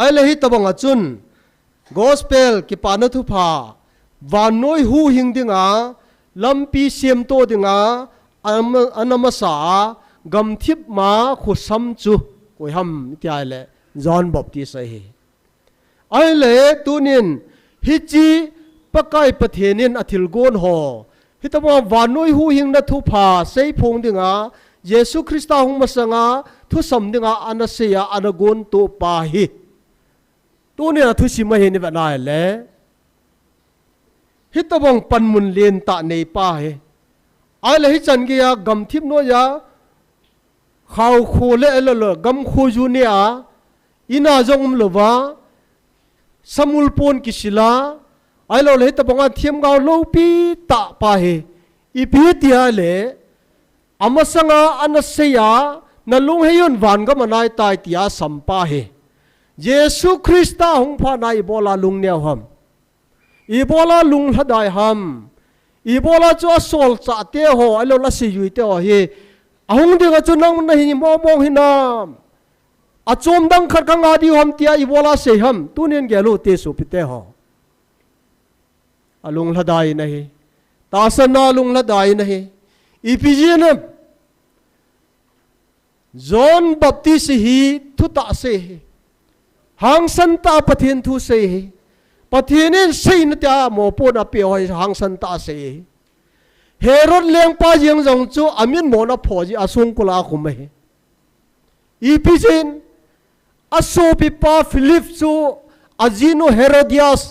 ai le hi tabang a chun gospel ki pa na thu pha wa noi hu hing dinga lampi siam to dinga anama sa gam thip ma khu sam chu koi ham tiai le John Baptist ai ai le tunin hi chi pakai pathenin athil gon ho hitama wanoi hu hing na thu pha sei phong dinga Yesu Krista hung masanga thu sam dinga anaseya anagon to pa hi tunin athu sima he ni ba na le hitabong panmun len ta nei pa he ai le hi chan gi ya gam thip no ya khaw khu le lo gam khu ju ne a ina jong lova samul pon kisila ai lo le tabanga thiam gao lo pi ta pa he I pi tia le amasanga anaseya na lung heyon van ga manai tai tia sampa he Yesu Krista hung pha na ibola lung neo ham ibola lung hadai ham ibola chu sol cha te ho alo la si yui te ho he ahung de ga chu nang na hi mo mo hinam achom dang khat ka nga di ham tia ibola se ham tunen gelo te su pite ho alung ladai nahi tasana lung ladai nahi ipijinam John Baptist hi thu ta se hang san ta pathin thu se pathinin sei na ta mo po na pe hoi hang san ta se Herod leng pa jeng jong chu amin mo na phoji asung kula khume ipijin aso pi pa Philip chu azino Herodias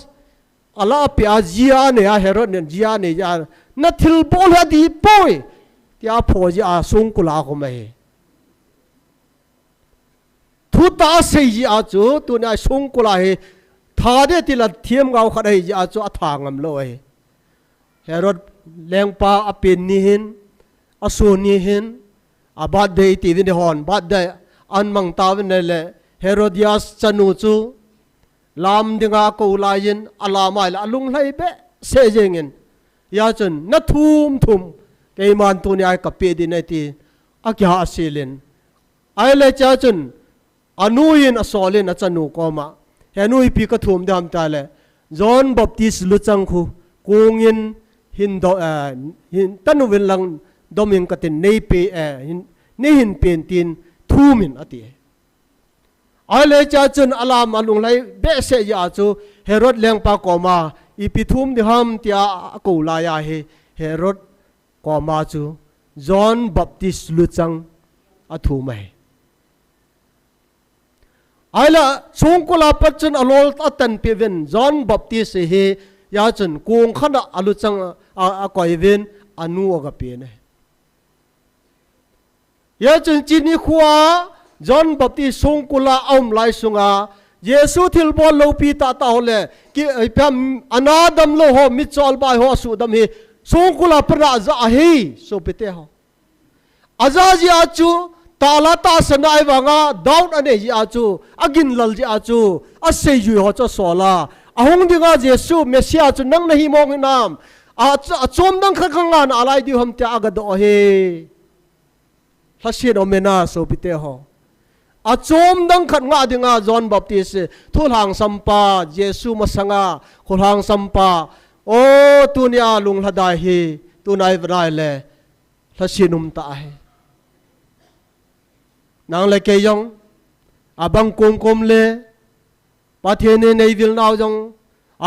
ala pe azia ne a Herod ne jia ne ya na thil bol ha di poi tia phoji asung kula khume thu ta sei ji a chu tu na sung kula he tha de ti la thiam gao khat he ji a chu a thangam lo he Herod leng pa apin ni hin asu ni hin abad de ti vin hon bad de an mang ta vin le Herodias chanu chu lam dinga ko lain alama la lung lai be se jengin ya chun na thum ke man tu ni ai ka pe di nei ti akya asilin ai le cha chun anuin asolin a chanu ko ma henui pi ka thum dam ta le John Baptist lu chang khu kungin hin do hin tanu wen lang doming ka tin nei pe ni hin pen tin thumin ati ai le cha chun alam alung lai be se ya chu Herod leng pa ko ma ipi thum di ham tia ko la ya he Herod ko ma chu John Baptist lu chang a thu mai ai la chung ko la pat chun alol atan pe ven John Baptist he ya chun kung khana alu chang a koi ven anu ga pe ne ya chun chini khwa John Baptist sung kula om lai sunga Yesu thil bol lo pi ta hole ki pam anadam lo ho mi chol bai ho su dam hi sung kula pra za hi so pete ho aza ji achu tala ta sanai wanga down ane ji achu agin lal ji achu ase yu ho cho sola ahong dinga Yesu Mesia chu nang na hi mong nam a chom dang khangan alai di hom ta aga do he hasin omena so pite ho a chom dang khat nga dinga John Baptist thul hang sampa Yesu masanga khul hang sampa o tunia lung hadai hi tunai vrai le hasinum ta he nang le ke yong abang kom le pathen nei vil naw jong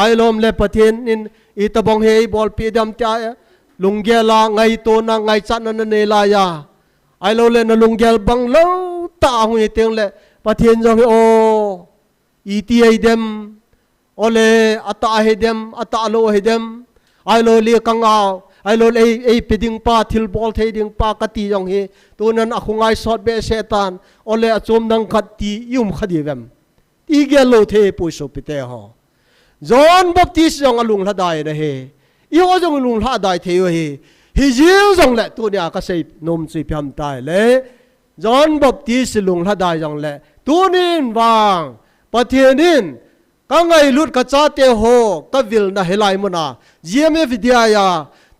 ai lom le pathen in itabong he bol pi dam ta lunggela ngai to na ngai chan na ne la ya ai lo le na lunggel bang lo ta hui teng le pathen jong o iti ai dem ole ata he dem ata lo he dem ai lo le kangao ai lo ei peding pa thil bol thei ding pa kati jong he tunan akhungai sot be setan ole achom dang khat ti yum khadi vem ti gel lo the puiso pite ho John Baptist jong alung hladai na he i ho jong lung hladai theu he hi jil jong le tu nya ka sei nom chui pham tai le John Baptist lung hladai jong le tunin wang pathianin ka ngai lut ka cha te ho ka vil na helai mona gm vidya ya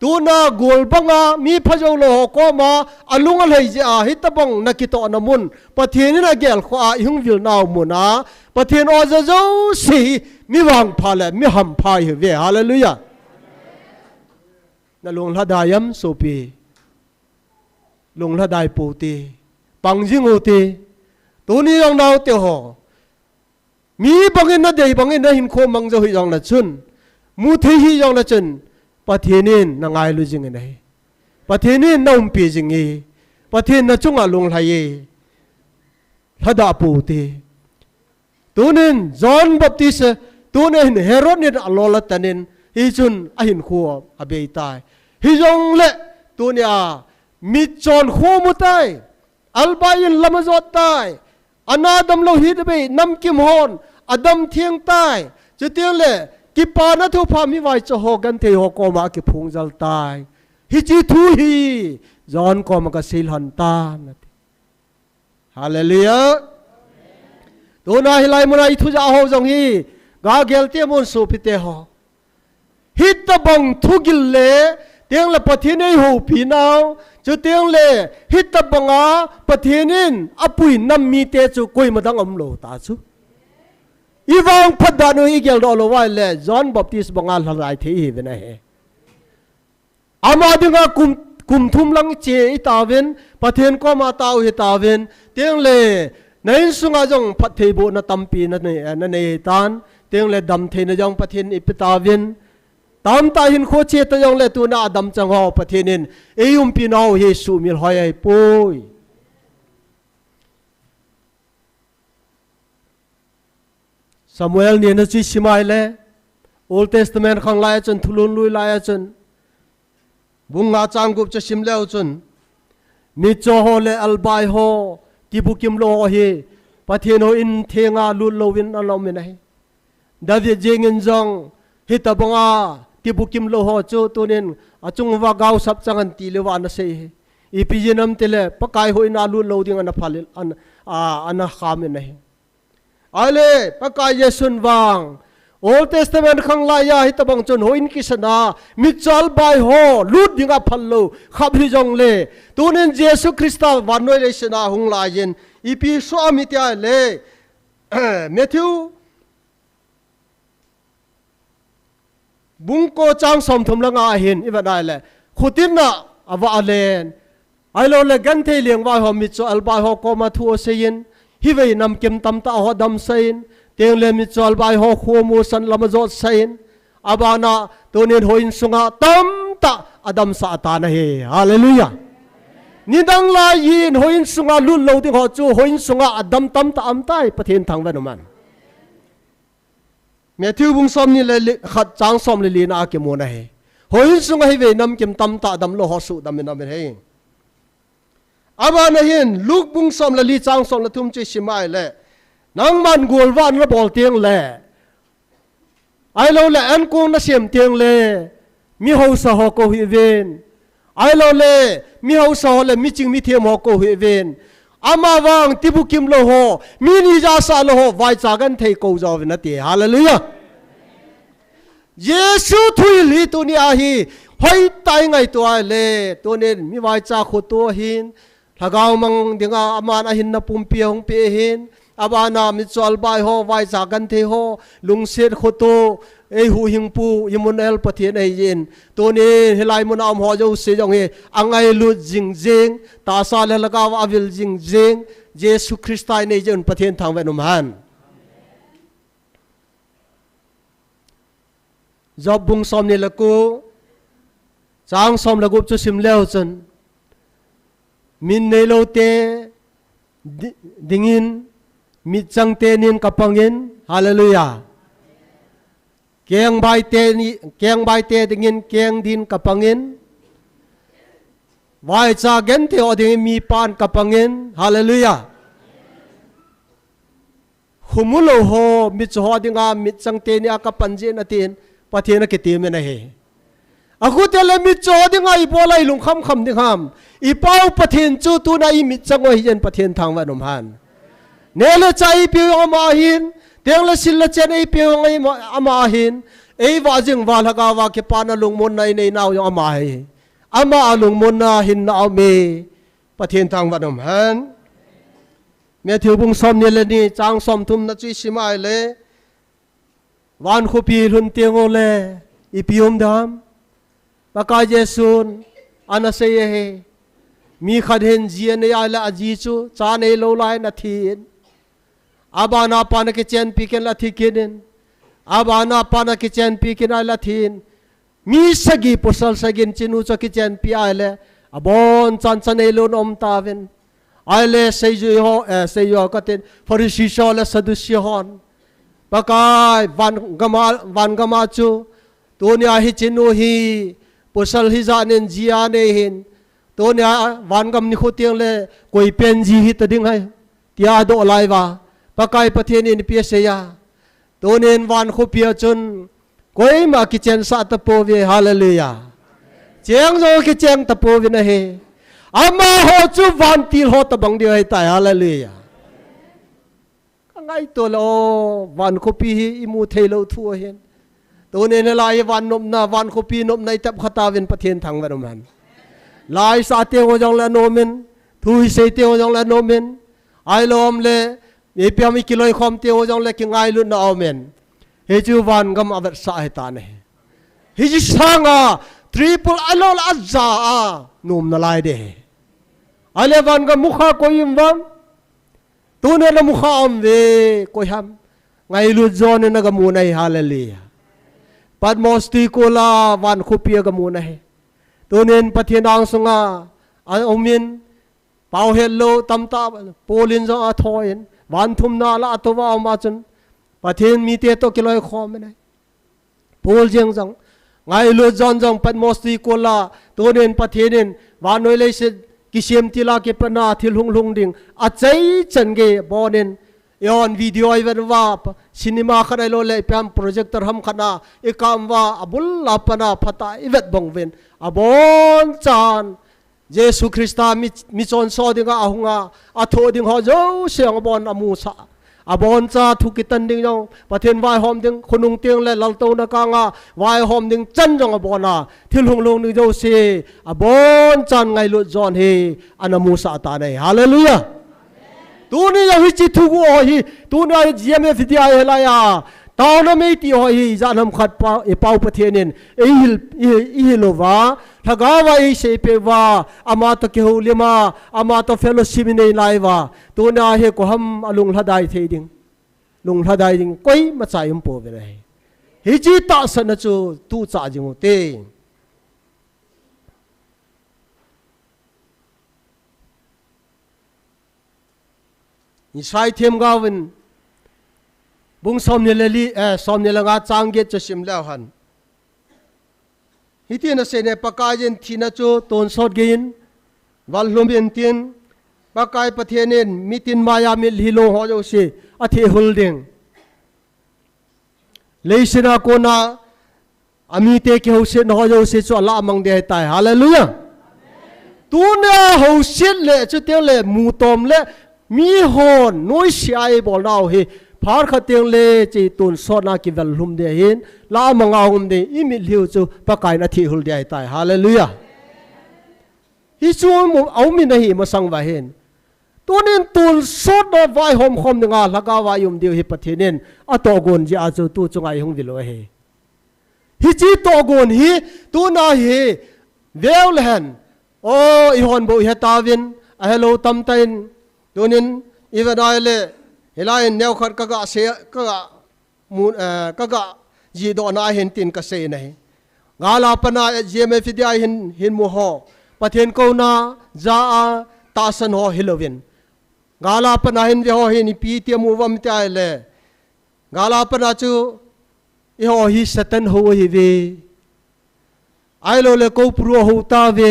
tuna gol banga mi phajo lo ko ma alunga lei ja hitabong nakito namun pathian na gel kho hung vil naw muna pathian o zo zo si mi wang phale mi ham phai ve hallelujah na lung hladayam sopi lung hladai puti pangjing uti tuni yong naw te ho mi bangin na dei bangin na hin kho mang zo hi yong na chun mu the hi yong na chun pathianin na ngai lu jing nei pathianin na pi jing e pathian na chunga lung lai hada pu ti tunin John Baptist tunin Herod ni alola tanin hi chun a hin khu a be tai hi jong le tunia mi chon khu mu tai albayin lamazot tai anadam lo hi be nam kim hon adam thieng tai chutiang le ki pa na thu pha mi vai cho ho gan the ho ko ma ki phung jal tai hi chi thu hi John ko ma ka sil han ta na hallelujah to na hilai mona I thu ja ho jong hi ga gel te mon so pite ho hit ta bang thu gil le tiang la pathin ei ho pi naw chu tiang le hit ta banga pathinin apui nam mi te chu koi ma dang om lo ta chu Iwang padanu igel do lo wai le John Baptist bangal halai the hi bena he amadinga kum thum lang che itawen pathen ko ma taw hi tawen teng le nain sunga jong pathe bo na tampi na ne tan teng le dam the na jong pathen ipitawen tam ta hin kho che ta jong le tu na dam chang ho pathenin eum pi naw he su mil hoi ai poi Samuel ni na chi simai le Old Testament khang lai chun thulun lui lai chun bunga changgup cha sim leo chun mi cho ho le albai ho tibukim lo hi pathen ho in thenga lu lo win alom me nai David jengin jong hitabanga tibukim lo ho chu tunin achung wa gaw sap changan ti le wa na se ipijinam tele pakai ho in alu lo ding ana phalil ana kham me nai ale pakai Yesun wang Old Testament khang la ya hi tabang chon hoin kisana mi chal bai ho lut dinga phallo khabri jong le tunen Jesu Christa wanoi le sena hung la yen ipi so amitia le Matthew bungko chang som thum la nga hin iwadai le khutin na awa alen ai lo le gan thei liang wa ho mi chal bai ho ko ma thu seyin hi vei nam kem tam ta ho dam sein tiếng lên mi chol bai ho khu mu san lam zot sein abana tonin hoin sunga tam ta adam sa ta na he hallelujah ni dang la yin hoin sunga lu lo ding ho chu hoin sunga adam tam ta am tai pathin thang van man Matthew bung som ni le khat chang som le li na ke mo na he hoin sunga hi ve nam kem tam ta adam lo ho su dam na me he abana hin luk bung som le li chang som le thum chi simai le nang man gol van la bol tiang le ai lo le an kong na siam tiang le mi ho sa ho ko hi ven ai lo le mi ho sa ho le mi ching mi thiam ho ko hi ven ama wang tibu kim lo ho mi ni ja sa lo ho vai cha gan thei ko zo na ti hallelujah Yesu thui li tu ni a hi hoi tai ngai tu ai le tu nen mi vai cha khu tu hin thagaw mang dinga aman a hin na pum pi hong pe hin abana mi chol bai ho vai cha gan the ho lung set khoto ei hu hing pu yimun el pathian ei yin to ne helai mun am ho jo se jong he angai lu jing jing ta sa le laka wa vil jing jing Jesu Christai nei jen pathian thang venum han job bung som ni laku chang som lagup chu sim leo chen min nei lo te dingin mi chang te nin kapangin hallelujah keng bai te dingin keng din kapangin vai cha gen te oding mi pan kapangin hallelujah khumulo ho mi cho dinga mi chang te ni akapanje na tin pathena ke tim na he aku te le mi cho dinga I bolai lung kham ding ham I pau pathin chu tu na I mi chang oi jen pathin thang wa nom han nele chai pi ama hin teng la sil la chen ei pi ngai ama hin ei wa jing wa laga wa ke pana lung mon nai nei naw yo ama hi ama lung mon na hin na me pathin thang wa nom han me thiu bung som ni le ni chang som thum na chi simai le wan khu pi hun tiang o le I pium dam baka Jesun ana se he mi khadhen jian ne ala aji chu cha nei lo lai na thin abana pana ke chen pi ken la thikinen abana pana ke chen pi ken ala thin mi sagi posal sagin chinu cha ke chen pi ale abon chan chan nei lo om taven ale sei yo ka ten farisi sho la sadusi hon bakai van gama chu tonia hi chinu hi posal hi janen jia ne hin tonia van gam ni khotiang le koi pen ji hi ta ding hai tia do lai wa pakai pathian in pi se ya tonen van kho pia chun koi ma ki chen sa ta po ve hallelujah cheng zo ki cheng ta po ve na he ama ho chu van til ho ta bang di hai ta hallelujah ngai to lo van kho pi hi imu thelo thu hen tonen lai van nom na van kho pi nom nai tap khata ven pathian thang wa man lai sa te ho jong la nomen thui se te ho jong la nomen ai lom le e piam kiloi khom te ho jong le ki ngai lu na amen he chu van gam avat sa he ta ne hi ji sanga triple alol azza a num na lai de ale van gam mukha ko yim wam tu ne la mukha am ve ko ham ngai lu zone na ga mu nai hallelujah pat mosti ko la van khupia ga mu nai tonen pathianang sunga omin pau hello tamta polin zo athoin van thum na la atwa ma chun pathin mi te to kiloi khom ne pol jeng jang ngai lo jon jong pat mosti ko la tonen pathinin van noi le se kisem tila ke pana thil hung ding a chai chen ge bonen yon video even wa cinema khana lo le pam projector ham khana ekam wa abul la pana phata ivet bong ven abon chan Jesu Christa mi chon so dinga ahunga atho ding ho jo seang bon amu sa abon cha thu kitan ding jong pathen vai hom ding khunung tiang le lalto na ka nga vai hom ding chan jong abona thil hung long ni jo se abon chan ngai lu jon he anamu sa ta nei hallelujah tu ni ya hi chi thu go hi tu na gmf dia hela ya tao na me ti ho hi za nam khat pa e pau pathenin e hil lova thagawa e se pe wa ama to ke ho lema ama to fellowship nei lai wa tu na he ko ham alung hladai the ding lung hladai ding koi ma chai um po ve nei hi chi ta san na chu tu cha jing te ni sai them gawin bung som ne leli som ne langa changge chasim la han hiti na se ne pakajen thina chu ton sot gein wal hlum en tin pakai pathenen mitin maya mil hilo ho jo se athe holding leisina kona ami te ke ho se no jo se chu ala mang de tai hallelujah tuna ho sit le chu te le mu tom le mi hon noi siai bol nau he phar khateng le chi tun sona ki vel lum de hin la manga hum de imi liu chu pakai na thi hul de tai hallelujah hi chu mu au min na hi ma sang wa hen tunin tun sot na vai hom khom nga laka wa yum de hi pathinen ato gon ji a chu tu chungai hung dilo he hi chi to gon hi tu na hi vel hen o I hon bo he tawin a hello tam tain tunin ivanai helai neo khat kaga se kaga mun kaga ji do na hin tin ka se nei ngala pana jeme fidia hin mu ho pathen ko na za a ta san ho hilovin ngala pana hin ve ho hin pi ti mu vam ta le ngala pana chu I ho hi satan ho hi ve ai lo le ko pro ho ta ve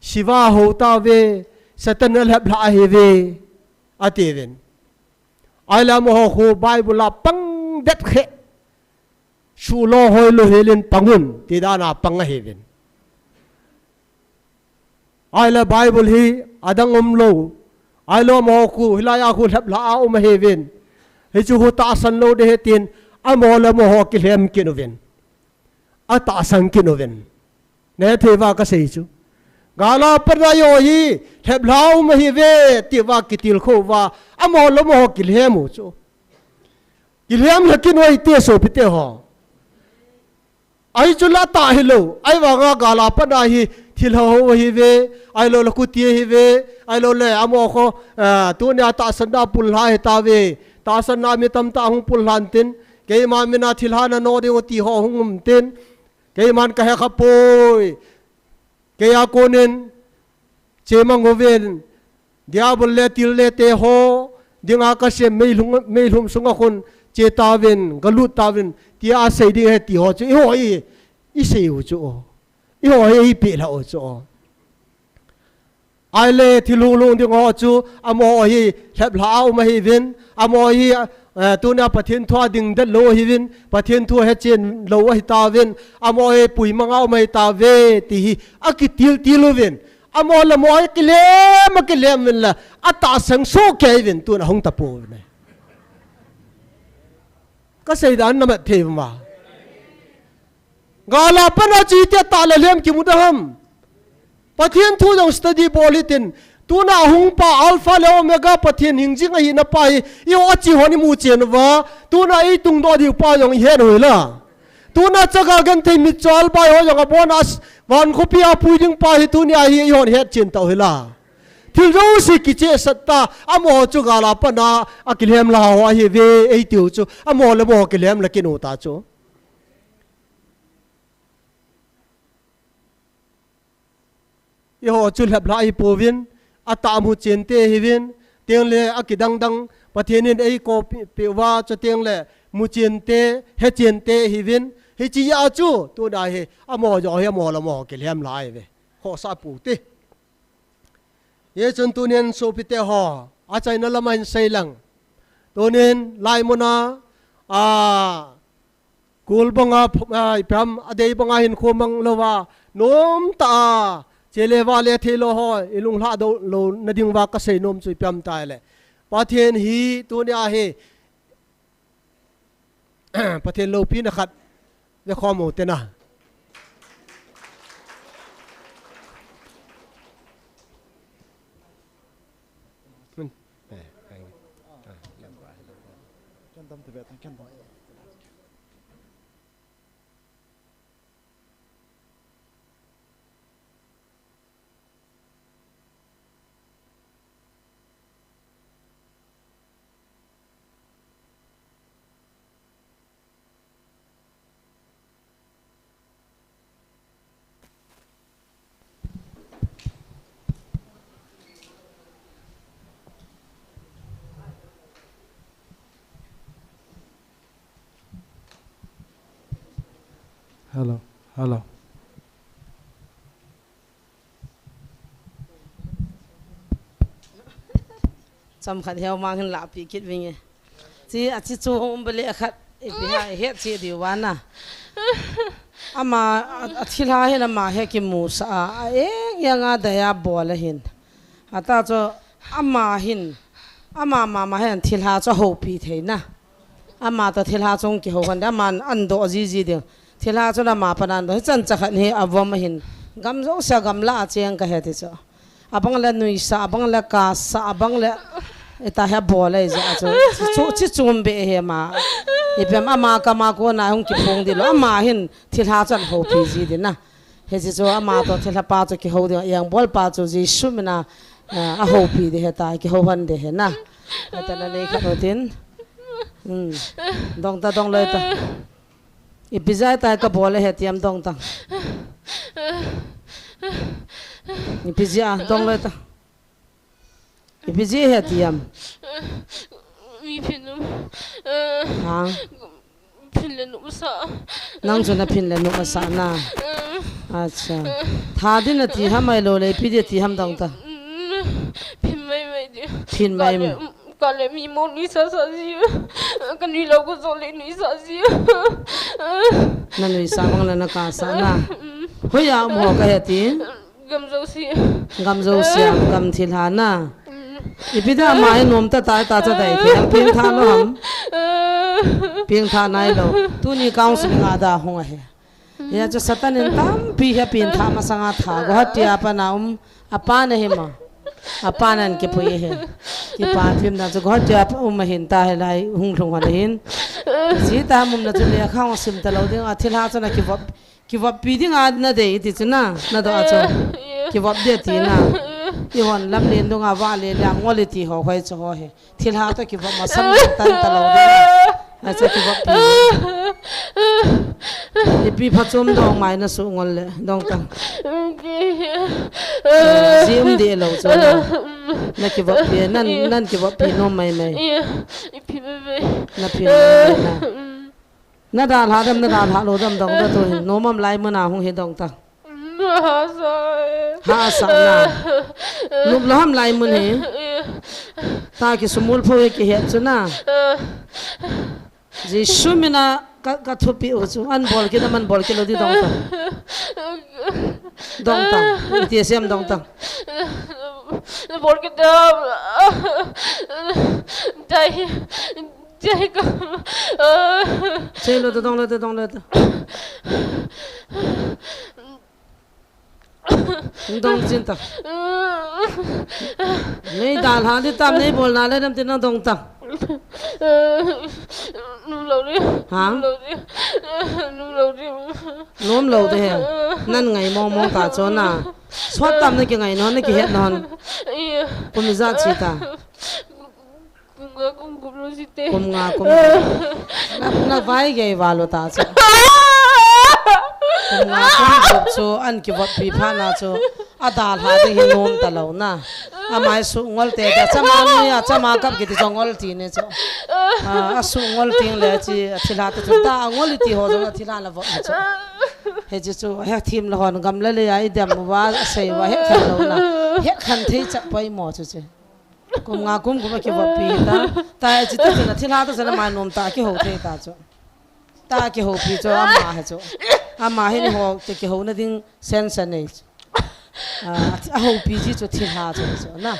shiva ho ta ve satan la bla hi ve ateven ai la mo ho bible la pang det khe su lo hoi lo helin pangun ti da na pang heven ai la bible hi adang lo ai lo mo ku hilaya ku thap la heven he chu hu ta san lo de tin amo la mo ho ki lem kinoven ata sang kinoven ne theva ka sei chu gala panayo hi thep lau ma hi ve ti wa kitil kho wa amo lo mo kilhem chu kilhem lakin oi te so pite ho ai chu la ta hi lo ai wa ga gala pana hi thil ho hi ve ai lo ku ti hi ve ai lo le amo kho tu nya ta sanda pul ha he ta ve ta san na mi tam ta hung pul han tin ke ma mi na thil ha na no de o ti ho hung tin ke man ka he kha poi kaya konen chemang hoven diabol le til le te ho dinga ka se meilhum sunga khon che taven galut taven ti a sei ding he ti ho chu ho I sei hu chu I ho I pe la o chu ai le thilung lung ding ho chu amo hi thep lau ma hi vin amo hi tu na pathin thwa ding dat lo hi vin pathin thu he chen lo hi ta vin amo he pui mangau mai ta ve ti hi akitil tilu vin amo la mo ki lem vin la ata sang so ke vin tu na hong ta pu ne ka sei dan na ma the ma gala pana chi te ta le lem ki mudaham pathin thu jong study bulletin tuna hung pa alpha le omega pathin hingjing hi na pa hi yo achi honi mu chen wa tuna I tung do di pa yong hen hoila tuna chaga gan thei mi chal pa ho yong bonus wan khopi a puiding pa hi tunia hi hon het chen to hoila thil ro si ki che satta amo chu gala pana akilhem la ho hi ve ei tiu chu amo le mo kilhem la kinu ta chu yo chu lap lai povin ata mu chente hivin teng le akidang dang pathenin ei ko pewa cha teng le mu chente he chente hivin he chi ya chu tu da he amo jo he mo la mo ke lem lai ve ho sa pu te ye chon tu nen so pite ho a chai na lamain sei lang tu nen lai mo na a kul banga pram adei banga hin khomang lowa nom ta chele wale thelo ho ilung la do lo nading wa ka sei nom chui pam tai le pathen hi tu nya he ประเทศโลปีนะครับเวข้อมูลเตนะHello, hello. Some had held mang and lap, you kid me. See, at its home, but if you had see the one. Ama, at Hila and Ma Hekimus, young they are boiling. I thought, Ama hin, Ama Mamma hen till has a hope, na. Ama that Hill has on Kiho and a man undo as easy there. Till has on a map and the Santa here a woman. Gamzo Sagam Chiang Kahetiso. Abang la Nuisa, Abang la Casa, Abang la. It I have boilers. Chichum be here, ma. If your mamma come out one, I won't keep on the Lama hin till has on hope easy, na. His is a matter till a part of holding a young ball part of the Shumina. A hope the head I can hold the henna. I tell a lake of tin. Don't let her. If beside I can ball ahead, yam don't. If busy, don't let her. If busy ahead, yam. Nang to the pin and no masana. Hardin at the ham, my lord, a pity ham don't. Pin my Kale mi mo ni sa siya. Kanila ko sole ni sa siya. Nanu isabang na nakasa na. Hoya mo kaheti. Gamzo siya gam tilhana. Ipida mai nom ta ta dai ke ping tha no ham. Ping tha nai lo. Tu ni counseling ada hong he. Ya jo satanin tam pi ha ping tha masanga tha go hatia pa naum apa ne hema. Apanan ke pui he ki pa phim na chu ghor ja hin ta he lai hung thong han hin si ta mum na chu le khang sim ta lo ding a thil ha chana ki vap pi ding a na de ti chuna na do a chu ki vap de ti na ki hon lam len dong a wa le la ngol ti ho khoi chu ho he thil ha ta ki vap ma sam tan ta lo de a cha ki vap pi pi pha chom dong mai na su ngol le dong ta Zim de lo so na ki vap pi nan ki vap pi no mai na pi na da ha dam na da ha lo dam dong da to no mam lai ma na hong he dong ta ha sa na lup lo ham lai mun he ta ki sumul pho ki he chu na ji shumina ka thupi o chu an bol ki da man bol ki lo di dong ta dong ta ti sem dong ta bol ki da dai ka che lo dong le dong jin ta nei dal ha di tam nei bol na le dam tin dong ta nôm lâu thế nên ngày mong cả chỗ na xoát tâm này cái ngày nó cái hết non cũng ra chỉ ta cũng na vai cái vào lo ta chứ cũng cũng chỗ ăn cái vật bị phá na chỗ ada ha thì nôm ta lâu na amai su ngol te da chama ya chama kap ki ti ngol ti ne cho a su ngol ting le chi thila ta ta ngol ti ho jo thila la vo cho he ji chu he thim la hon gam la le ai dem wa sei wa he khan lo na he khan thei cha pai mo chu che kum nga kum ki va pi ta chi ta na thila ta sana ma nom ta ki ho the ta cho ta ki ho pi cho ama he cho ama he ni ho te ki ho na ding sense ne a ho pi ji cho thil ha cho na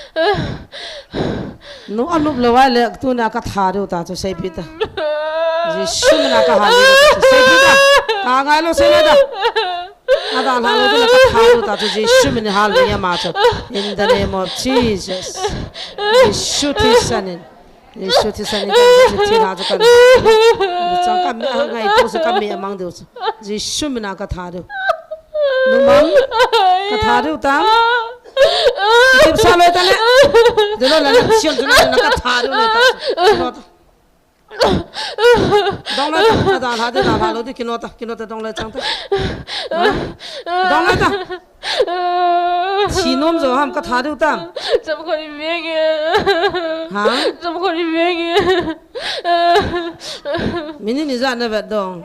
no alup lo wa le tu na ka tha do ta cho sei pi ta Yesu mina ka hali se kita ka ngai lo se da ada halo de ka halu ta Yesu mina hal ya ma cho in the name of Jesus Yesu tisanin Yesu tisanin ka tina jo kan chang ka mi ngai to se ka mi amang de Yesu mina ka tha do numang ka tha do ta Kip sa lo ta le de lo la na sion tu na ka tha do le ta dong la ta ha de ha lo de kinota dong la chang ta dong la ta chi nom zo ham ka tha du tam Chăm con đi về kìa. Hả? Chăm con đi về kìa. Mình ni ra na vật dong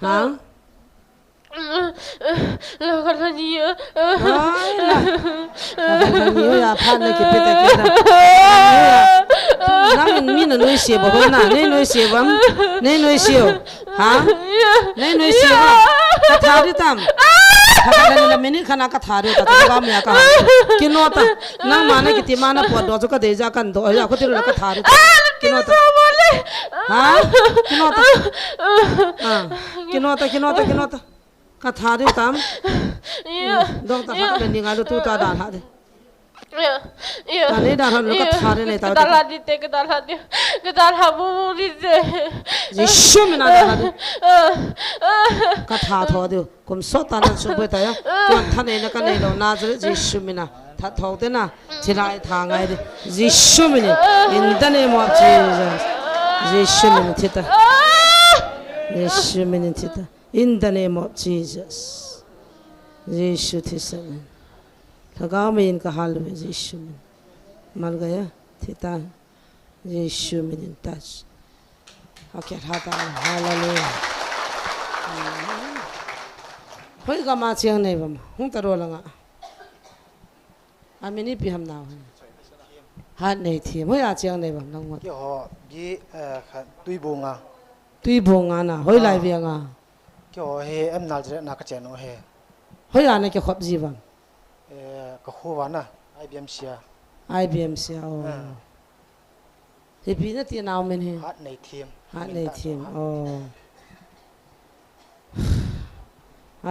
hả Là con là gì á? ai là nhiều ya phan này kịp ta kịp ta mình nuôi xìa bảo hơn à nên nuôi xìa bấm nên nuôi xìa hả nên nuôi xìa ka tha đi tam thakala la meni khana ka tha re ta ba me ka kino ta nang mana kiti mana po do ka de ja kan do ya ko tiru ka tha re kino ta ha kino ta ka tha re tam dong ta ka ni nga tu ta da ha de ta ne da ha ka tha re ne ta Kita lah di kita lah bu di te. ji shu me na da ha de ka tha tho de kum so ta na su pe ta ya kwan tha ne na ka ne lo na ji shu me na tha tho de na chilai tha ngai de ji shu me ne in the name of Jesus ji shu me ne thita ji shu me ne thita in the name of Jesus ji shu thisa thagaw me in ka hal me ji shu me mal gaya thita ji shu me ne touch okay hata hallelujah hoi ga ma chiang nei bam hung ta ro la nga amini pi ham naw ha nei thi hoi a chiang nei bam nang mo ki ho bi tui bo nga na hoi lai bia nga ki ho he em nal jre na ka chen no he hoi a ne ke khop ji bam ka ho wa na IBM sia o he pi na ti naw men he hat nei thiem oh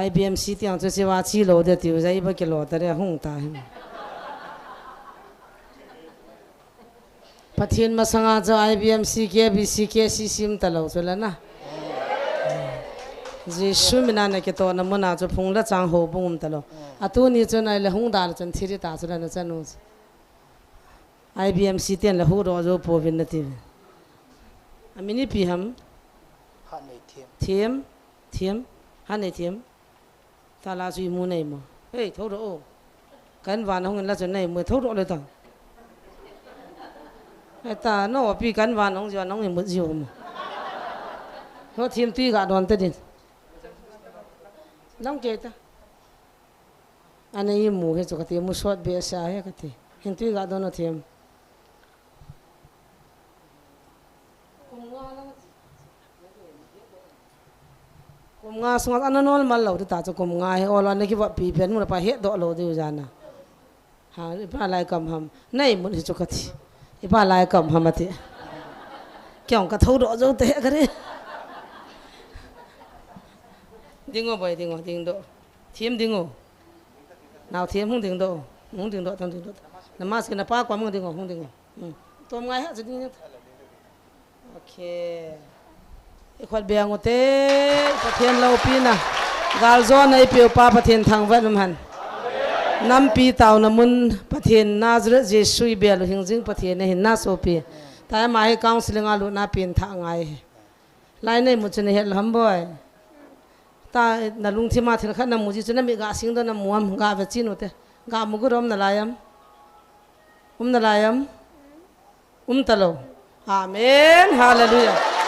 IBM si tiang cho se wa chi lo de tiu zai ba ke lo ta re hung ta hin pathian ma sanga cho IBM si ke bi si ke si sim ta lo cho la na ji su mina na ke to na mo na cho phung la chang ho bung ta lo atu ni cho na le hung da la chan thiri ta cho na cha nu IBM si ten la hu ro zo po vin na ti amini pi ham hat nei thiem ha nei thiem ta la suy mu nei mo hey thâu độ kan van hong la chen nei mo thâu độ le ta ta no pi kan van hong jo nong mo jiu mo ho thiem ti ga don te din nong ke ta anei mu he cho ka ti mu shot be sa he ka ti hin ti ga don no thiem nga sungat ananol mal lo ta cho kum nga he ola ne ki wa pi pen mu pa he do lo de jana ha pa lai kam ham nei mun hi chokati pa lai kam ham ati kyong ka tho do zo te kare dingo boy dingo ding do thiem dingo nào thiem hung ding do tam ding do namas ke na pa kwa mu dingo hung dingo tom ngai ha ding okay ikhwat biang ote pathian lo pina gal zo nei pe pa pathian thang va num han nam pi taw na mun pathian nazra jesu bel hingjing pathian ne hin na so pi ta ma he counseling alu na pin tha ngai lai nei mu chune he lam boy ta na lung thi ma thil khan na mu ji chuna mi ga sing do na muam ga va chin ote ga mu rom na layam talo amen hallelujah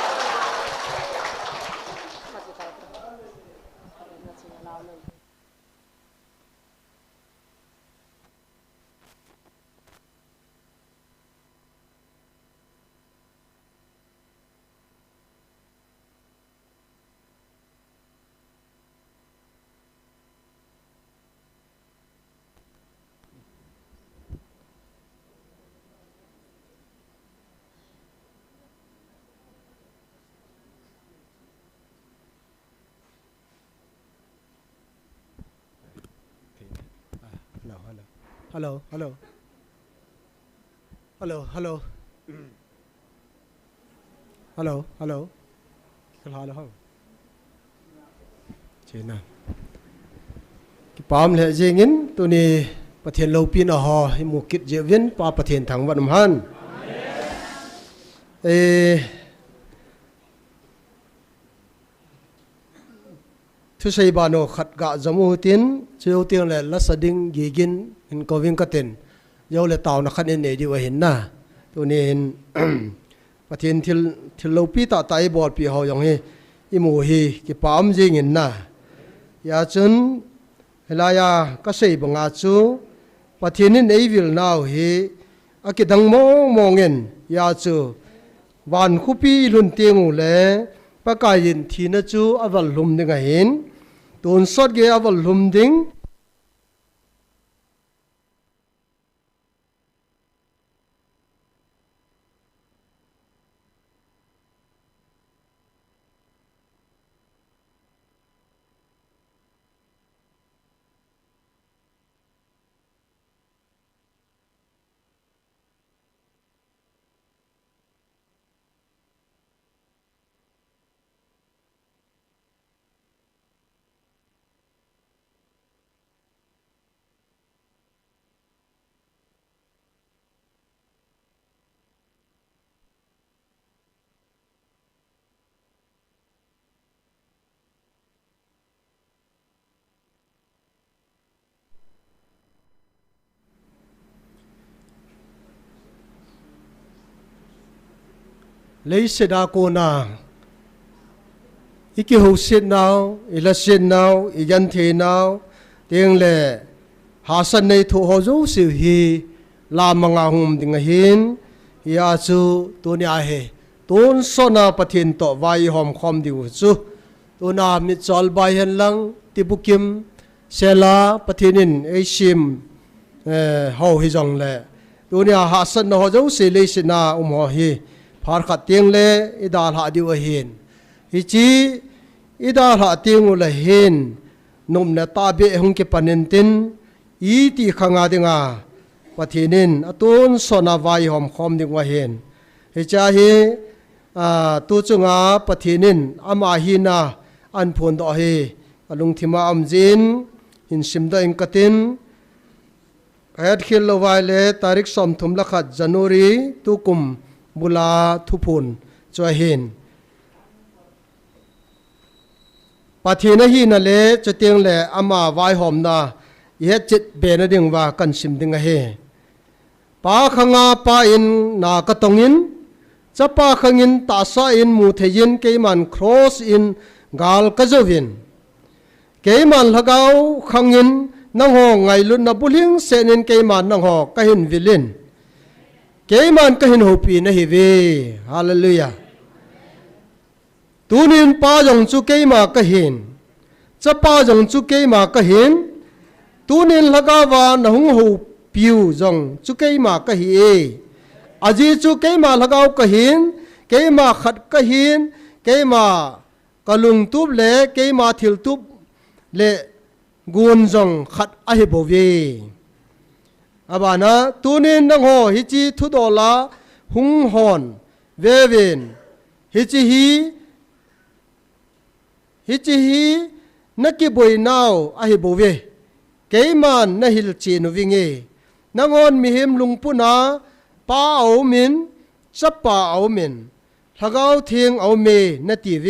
hello hello hello hello hello hello hello hello chị nào cái palm lệ gì ngin tôi nèประเทศเราปีนหอให้หมู่กิจเจวินปาประเทศทางวันหันทุกสิ่งบานโอขัดกะจมูกตินเจ้าเตียงเลยลัสดิ่งยีกินเห็นกวิ่งกตินเจ้าเลยเต่านักขันเองดีว่าเห็นนะตัวนี้เห็น ประเทศที่เราปีตาไตบอดปีหออย่างนี้อิมูฮีกี่ปามจริงเห็นนะยาจนเวลายาก็ใส่บังอาจูประเทศนี้ในวิลนาวฮีอากิดังมองเงินยาจูวันคุปีลุนเตียงเลยปะกายินทีนจูอวัลลุมดิงเห็นตัวสดเกอวัลลุมดิงเลยเสดาโกนาอีกิหูเสดนาวอีละเสดนาวอียันเทนาวเตียงเล่หาสันในทุหจูสิฮีลามังอาหุมดิงหินยาจูตัวนี้เฮตุนสนาปะทินโตวายหอมคอมดิวจูตัวนามิจอลบายหันลังติบุกิมเซลาปะทินินเอชิมเฮาฮิจงเล่ตัวนี้หาสันในหจูสิเลยสินาหอฮีพาร์ขัดเตียงเล่อิดาลหาดิวเห็นฮิจีอิดาลหาเตียงอุลเห็นนุ่มเนตาเบะหงเก็บปนินตินอีตีขังอาดิงาปะทีนินอตุนสนาวายหอมคอมดิงว่าเห็นฮิจาฮีตูจุงาปะทีนินอามาฮีนาอันพูนต่อเฮอลุงทิมาอัมจินหินซิมดาอิงกตินแอดคิลวายเลตาริกสมทุมลักขัดจันุรีตุกุมบุลาทุพุนจอยเห็นปะทีนฮีนั่นเลยจะเตียงแหล่อามาไว้หอมนาเฮ็ดจิตเบนดิ่งว่ากันสิมดิ่งเฮปาขังอาปาอินนากระตงอินจะปาขังอินตาซาอินมูเทยินเกมันครอสอินกาลกะจวินเกมันละกาวขังอินนังหอไงลุนนับุลิงเซนินเกมันนังหอกะหินวิลินเกมันก็เห็นหูปีนะฮิเวฮาเลลูยาตูนินป้าจงจุเกมาก็เห็นจะป้าจงจุเกมาก็เห็นตูนินละกาวานหงหูปิวจงจุเกมาก็เห็นอาจีจุเกมาละกาวก็เห็นเกมาขัดก็เห็นเกมากะลุงตุบเล่เกมาทิลตุบเล่กุนจงขัดอะฮิโบเวอาบานะตูนินนังโหฮิจิทุดอลาหุงฮอนเวเวนฮิจิฮีนักกิบวยนาวอะฮิโบเวเกมันนะฮิลจีนวิงเอนังอนมิหิมลุงปุนาป้าเอามินจับป้าเอามินถ้าเขาเทียงเอาเมนะตีเว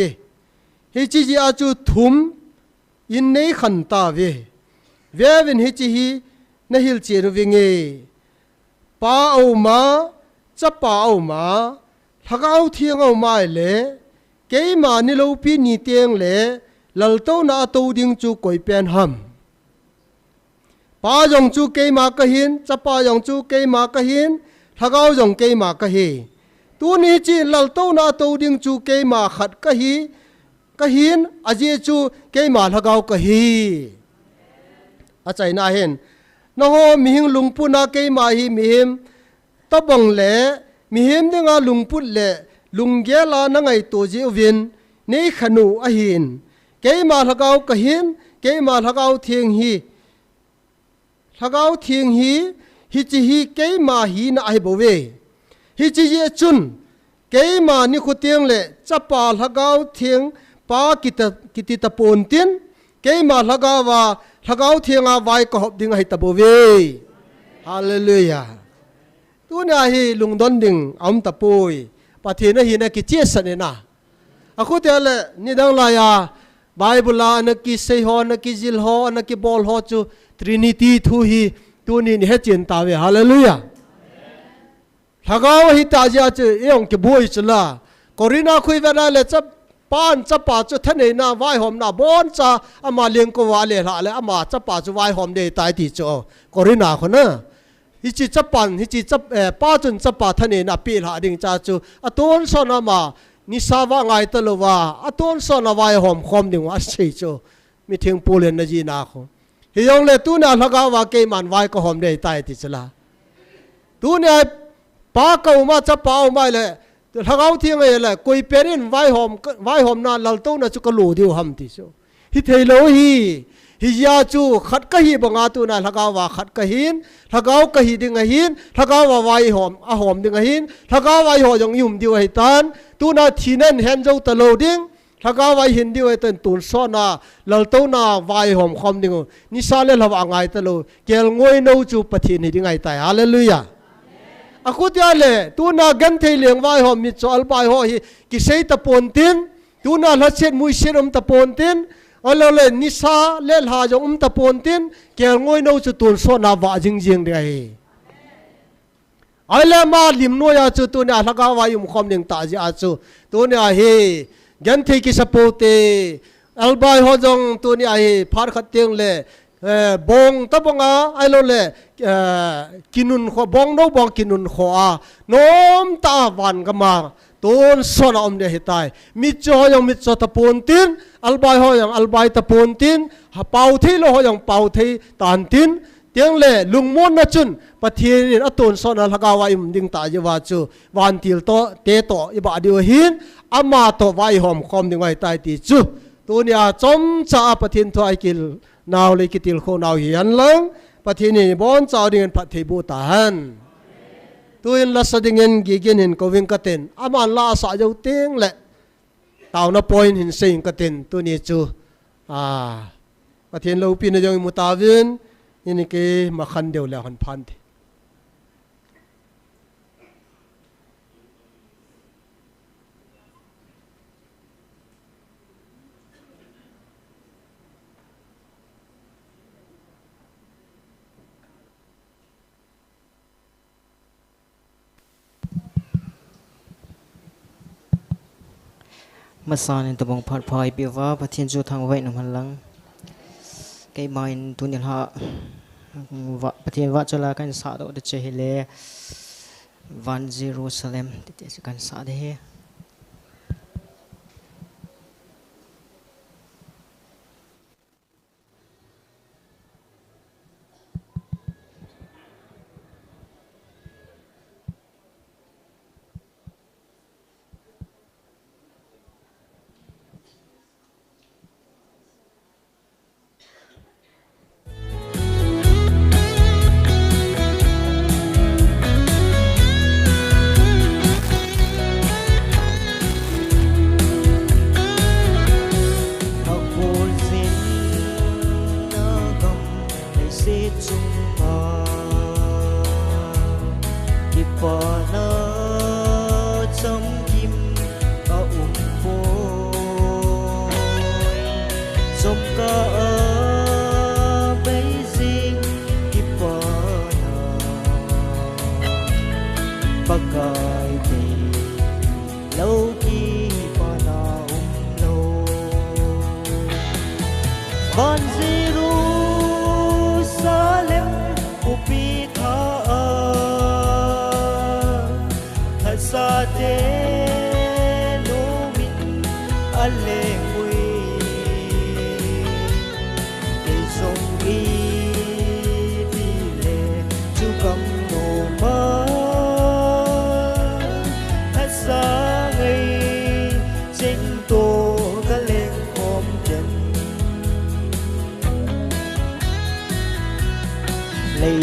ฮิจิอาจูทุมอินเนขันตาเวเวนฮิจิฮีนะฮิลเจนวิงเอป้าเอามาจะป้าเอามาถ้าเอาเทียงเอามาเลยเกยมานี่เราปีนี่เตียงเลยลัลโตนาโตดิงจูก่อยเป็นหำป้ายองจูเกยมาก็เห็นจะป้ายองจูเกยมาก็เห็นถ้าเอายองเกยมาก็เห็นตัวนี้จีลัลโตนาโตดิงจูเกยมาขัดก็เห็นอาเจจูเกยมาถ้าเอาก็เห็นอาใจน่าเห็นน้องมีหิงลุงปุนาเกยมาฮีมีหิมตบงเล่มีหิมดึงอาลุงปุเล่ลุงเกลานังไอตัวเจวินนี่ขนูอหินเกยมาทักเอากะหินเกยมาทักเอาเทียงฮี thagau thieng hi chi hi ke ma hi na ai bo ve hi chi ye chun ke ma ni khu tiang le chapa thagau thieng pa kiti ta pon tin ke ma thagawa thagau thienga vai ko hop ding ai ta bo ve hallelujah tu na hi lungdon ding am ta poi pathina hi na ki che sane na aku te le ni dang la ya bible la na ki sei ho na ki zil ho na ki bol ho chu trinity thu hi tu ni he chen ta ve hallelujah thagaw hi ta ja chu yong ki boi chula korina khui ve na le chap pan chapa chu thane na vai hom na bon cha ama leng ko wa le la le ama chapa chu vai hom de tai ti chu korina kho na hi chi chapan hi chi chap pa chun chapa thane na pi la ding cha chu aton so na ma ni sawa ngai ta lo wa aton so na vai hom khom ding wa sei chu mi thing pulen na ji na kho hi yong le tu na lagaw wa ke man vai ko hom de tai ti chla tu ne pa ka ma chapa ma le thagau thiang e le koi perin vai hom na lal to na chu ka lu diu ham ti chu hi theilo hi ya chu khat ka hi banga tu na thagau wa khat ka hin thagau ka hi ding a hin thagau wa vai hom a hom ding a hin thagau vai ho jong yum diu ai tan tu na thinen hen jo ta lo ding thagau vai hin diu ai tan tun so na lal to na vai hom khom ding ni sa le lawa ngai ta lo kel ngoi no chu pathin ni ding ai tai hallelujah aku tia le tu na gan thei leng vai hom mi chol bai ho hi ki sei ta pon tin tu na la chet mui serum ta pon tin alo le nisa le ha jong ta pon tin kel ngoi no chu tun so na wa jing jing de ai ai le ma lim no ya chu tu na laka wa yum khom ning ta ji a chu tu na he gan thei ki sapote al bai ho jong tu ni ai phar khat teng le bong ta bonga ai lo le kinun kho bong no bong kinun kho a nom ta van ga ma ton son om de hitai mi cho yong mi cho ta pon tin albai ho yang albai ta pon tin ha pau thi lo ho yang pau thi tan tin tiang le lungmon na chun pathin aton son al hagawa im ding ta je wa chu wan til to te to i ba dio hin ama to vai hom khom ding wai tai ti chu tu nia chom cha pathin thoi kil naw le kitil kho naw hian lang pathin ni bon chaw ding phat thei bu ta han tuin la sadingen gigin hin koving katen aman la sa jo teng le taw na point hin sing katen tu ni chu pathin lo pin jong mutawin ini ke makhan deu la han phan thiมาสานตะบงพัดพายเปียว่าประเทศจูทางไว้นำหันหลังไกมาอินตุนยันหะว่าประเทศว่าจะลากันสาดอดเจเฮเลวันเยรูซาเล็มติดกันสาดเฮ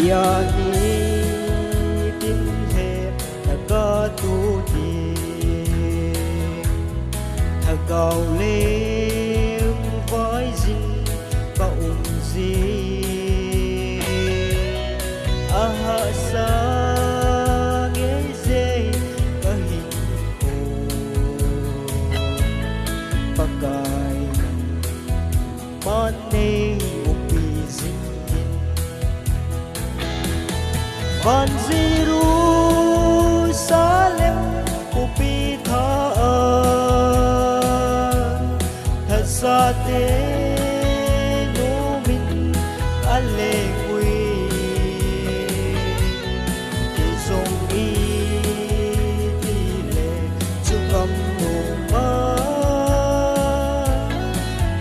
ya ni tin he ta ga tu ti ta gao le vai zin ba zi aha sa ge ze ka hi ko pakai man nei upi zin van Jerusalem upi tha sa te no min ale quy ki song i ti le chu kam no ma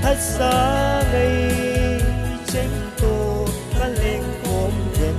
hat sa ngai chen to ka leng kom yen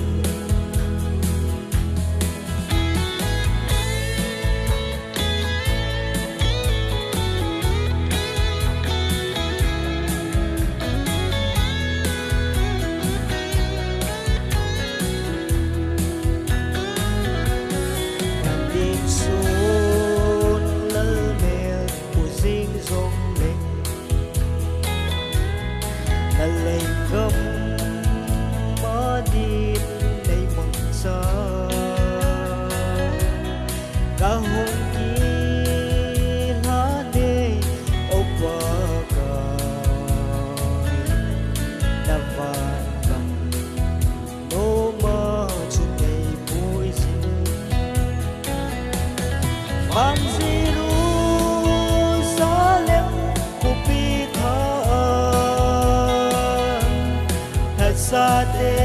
sa te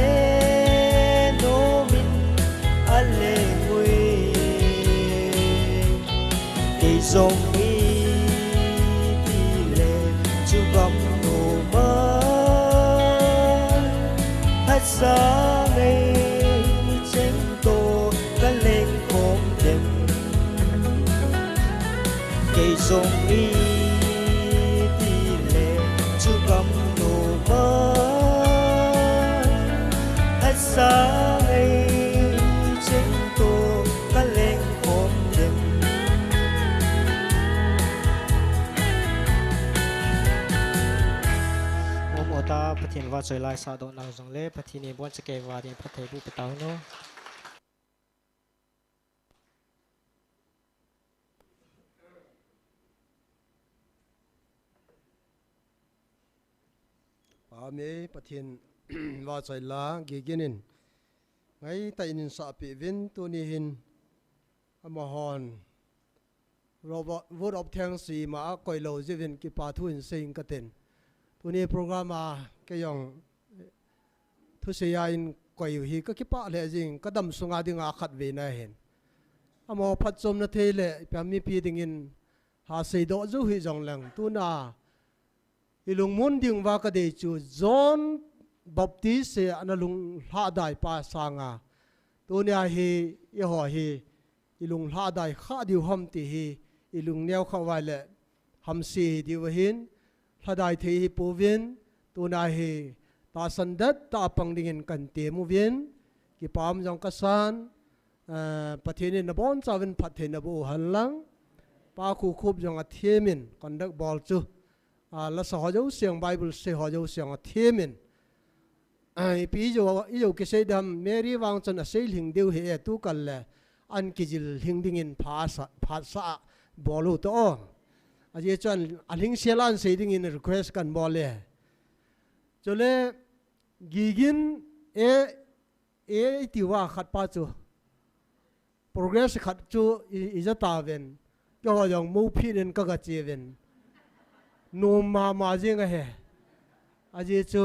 no min ale ngui ke song i ti le chu gam no ma hat sa ngai chen to ka leng khom dem ke song i ti le chu gam no ma sa ngai chen to ka leng khom dem mom ota pathin wa choi lai sa do nang jong le pathini bon cheke wa din pathai bu petaw no ame pathin wa chai la gi ginin ngai ta in sa pi vin tu ni hin amahon robot vote of thang si ma koi lo jivin ki pa thu in sing ka ten tu ni program a ke yong thu se ya in koi hi ka ki pa le jing ka dam sunga dinga khat ve na hen amo phat chom na the le pam mi pi ding in ha sei do zu hi jong lang tu na ilung mun ding wa ka de chu John Baptist se analung ha dai pa sanga tunia hi i ho hi ilung ha dai kha diu hom ti hi ilung neu kha wa le ham si diu hin ha dai the hi pu vin tuna hi ta sandat ta pang ding in kan te mu vin ki pam jong ka san pathini na bon chawen pathina bu hanlang pa khu khub jong a thiemin kondak bol chu la sa ho jo siang bible se ho jo siang a thiemin ai pi jo ke se dam Mary wang chan a sei hing deu he tu kal le an kijil hing ding in pha sa bolu to a je chan a hing selan sei ding in request kan bole chole gigin e ti wa khat pa chu progress khat chu i ja ta ven yo yong mu phi nen ka ga che ven no ma jing a he a je chu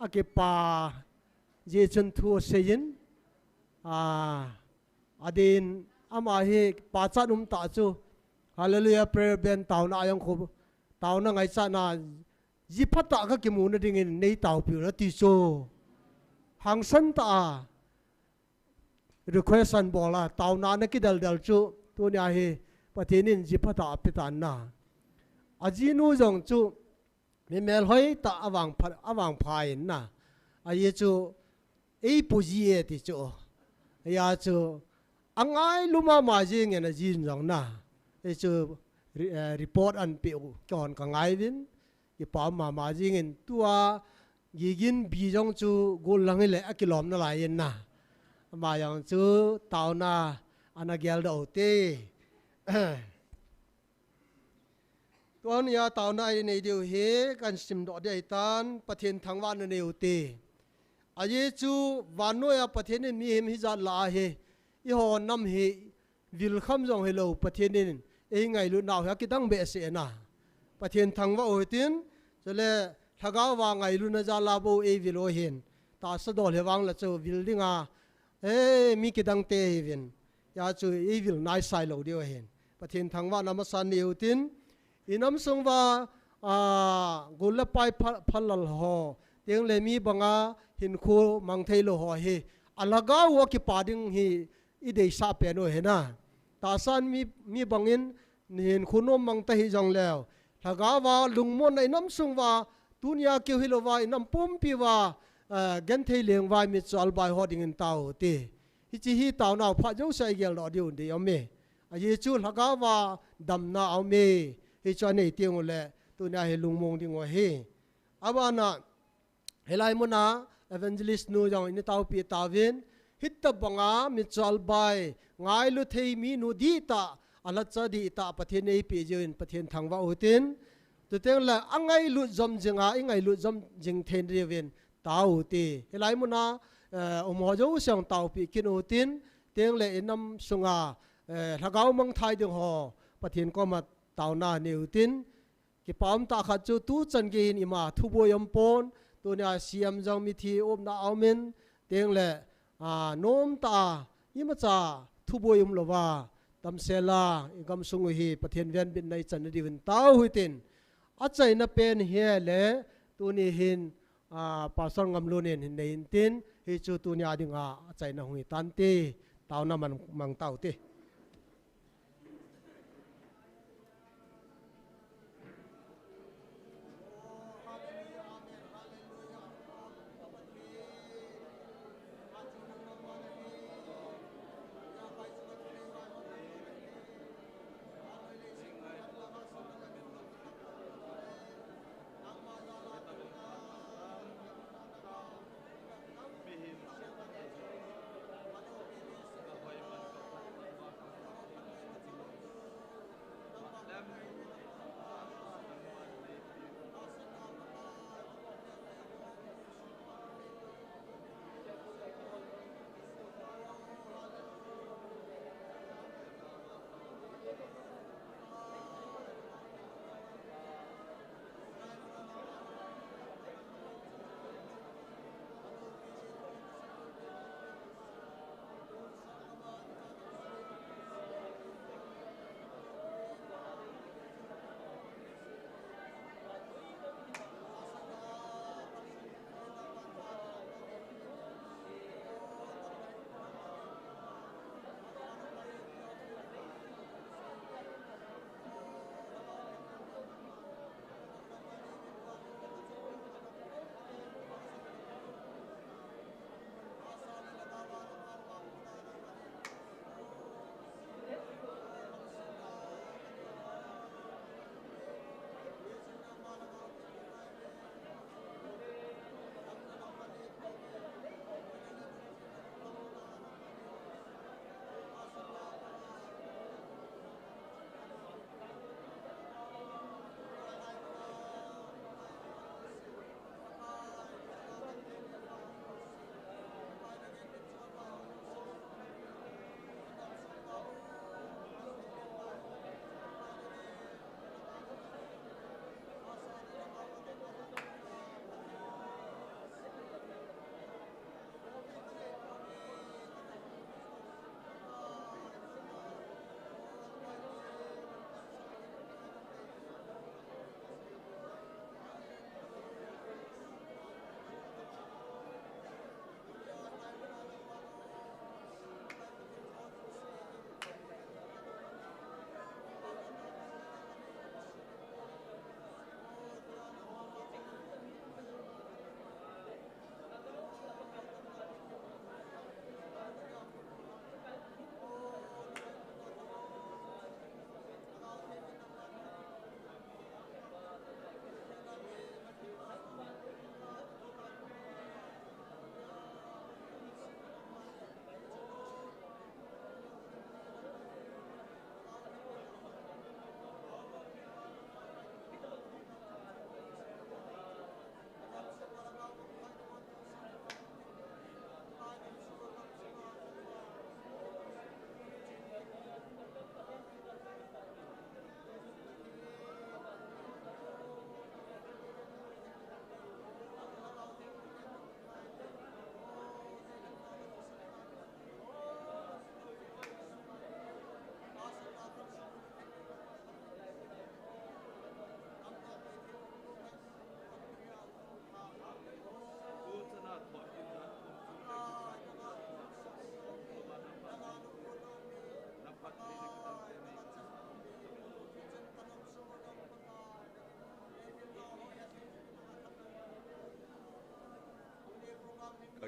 ake pa je chun thu seyin adin ama he pa chanum ta chu hallelujah prayer ben tauna ayang khu tauna ngai cha na ji phata ka ki mu na ding in nei taw pi na ti so hang san ta request an bola tauna na ki dal chu tu nya he patinin ji phata pitan na aji nu jong chu mi mel hoi ta awang phai na ai chu ei puji e ti cho ya cho angai luma ma jing ena jin jong na e cho report an pe kon ka ngai vin i pa ma jing in tua gigin bi jong chu gol lang le akilom na lai yen na ma yang chu tau na ana gel do te tuan ya tau na ai nei deu he kan sim do de tan pathen thangwan ne u te a ye chu wano ya pathen mi hem hi za la he i ho nam he vil kham jong he lo pathen nin e ngai lu naw ha ki dang be se na pathen thangwa o tin chole thaga wa ngai lu na za la bo e vil o hen ta sa do le wang la chu vil dinga e mi ki dang te vin ya chu e vil nai sai lo de hen pathen thangwa na ma san ne u tin inam song wa gol pai phalal ho teng le mi banga hin khu mang thei lo ho he alaga wo ki pading hi i dei sa pe no he na ta san mi bangin nin khunom mang ta hi jong lew thaga wa lungmon nei nam sung wa tunia ki hi lo wa inam pum pi wa gan thei leng wa mi chal bai ho ding in tau te hi chi hi tau naw pha jo sai gel lo diu de ame a ye chu thaga wa dam na ame hi cho nei tiang le tunia he lungmong ding wa he abana helai mona evangelist nu jong in tau pi tawin hitta banga mi chal bai ngai lu thei mi nu di ta ala cha di ta pathen nei pi jein pathen thangwa utin tu teng la angai lu zom jinga ingai lu zom jing then revin tau ti helai mona omo jo sang tau pi kin utin teng le inam sunga thagau mang thai ding ho pathen ko ma tau na ne utin ki pam ta kha chu tu chan ge in ima thu bo yam pon tu nya siam jang mi thi om na aumen teng le nom ta ima cha thu bo yum lo wa tam sela igam sungu hi pathen ven bin nai chan di win tau huitin a chai na pen he le tu ni hin pasal ngam lo nen hin nei tin hi chu tu nya dinga a chai na hui tan te tau na man mang tau te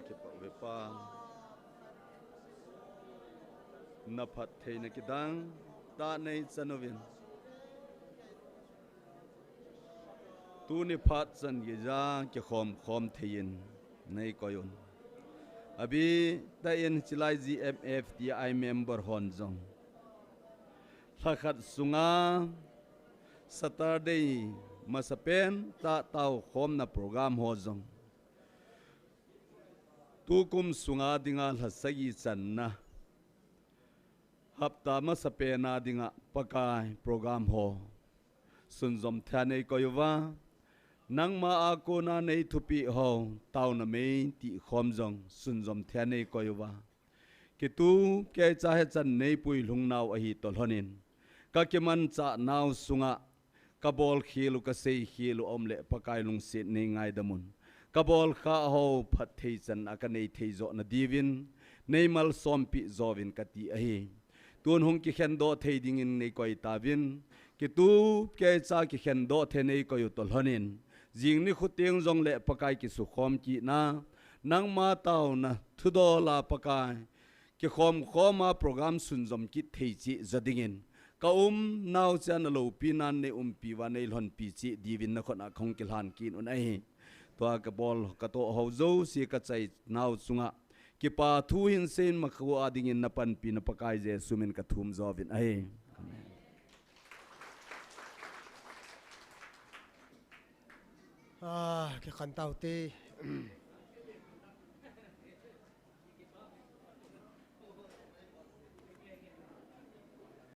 ke pa we pa na phat thei na ki dang ta nei chanovin tu ni phat chan ye ja ke khom thein nei koyon abi ta in chilai GMF ti I member hon jong lakhat sunga Saturday masapen ta tau khom na program ho jong tu kum sunga dinga hlasagi channa hapta masapen na dinga pakai program ho sunjom thane koywa nangma ako na nei thupi ho tau na me ti khom jong sunjom thane koywa ke tu ke chahe chan nei pui lungnau a hi tol honin ka ke man cha naw sunga kabol khilu ka sei khilu omle pakai lung se nei ngai damun kabol kha ho phat thei chan aka nei thei zo na divin nei mal sompi zovin ka ti a hi tun hung ki khen do thei ding in nei koi tavin ke tu ke cha ki khen do the nei koi tol honin jing ni khuteng jong le pakai ki su khom ki na nang ma taw na thudo la pakai ki khoma program sun jom ki thei chi zadingin ka naw chan lo pinan ne pi wa nei lhon pi chi divin na khona khong ki lan kin un ai to ka bol ka to ho zo si ka chai naw chunga ki pa thu hin sen ma khu adingin na pan pi na pakai je sumin ka thum zovin ai cái khăn tàu tê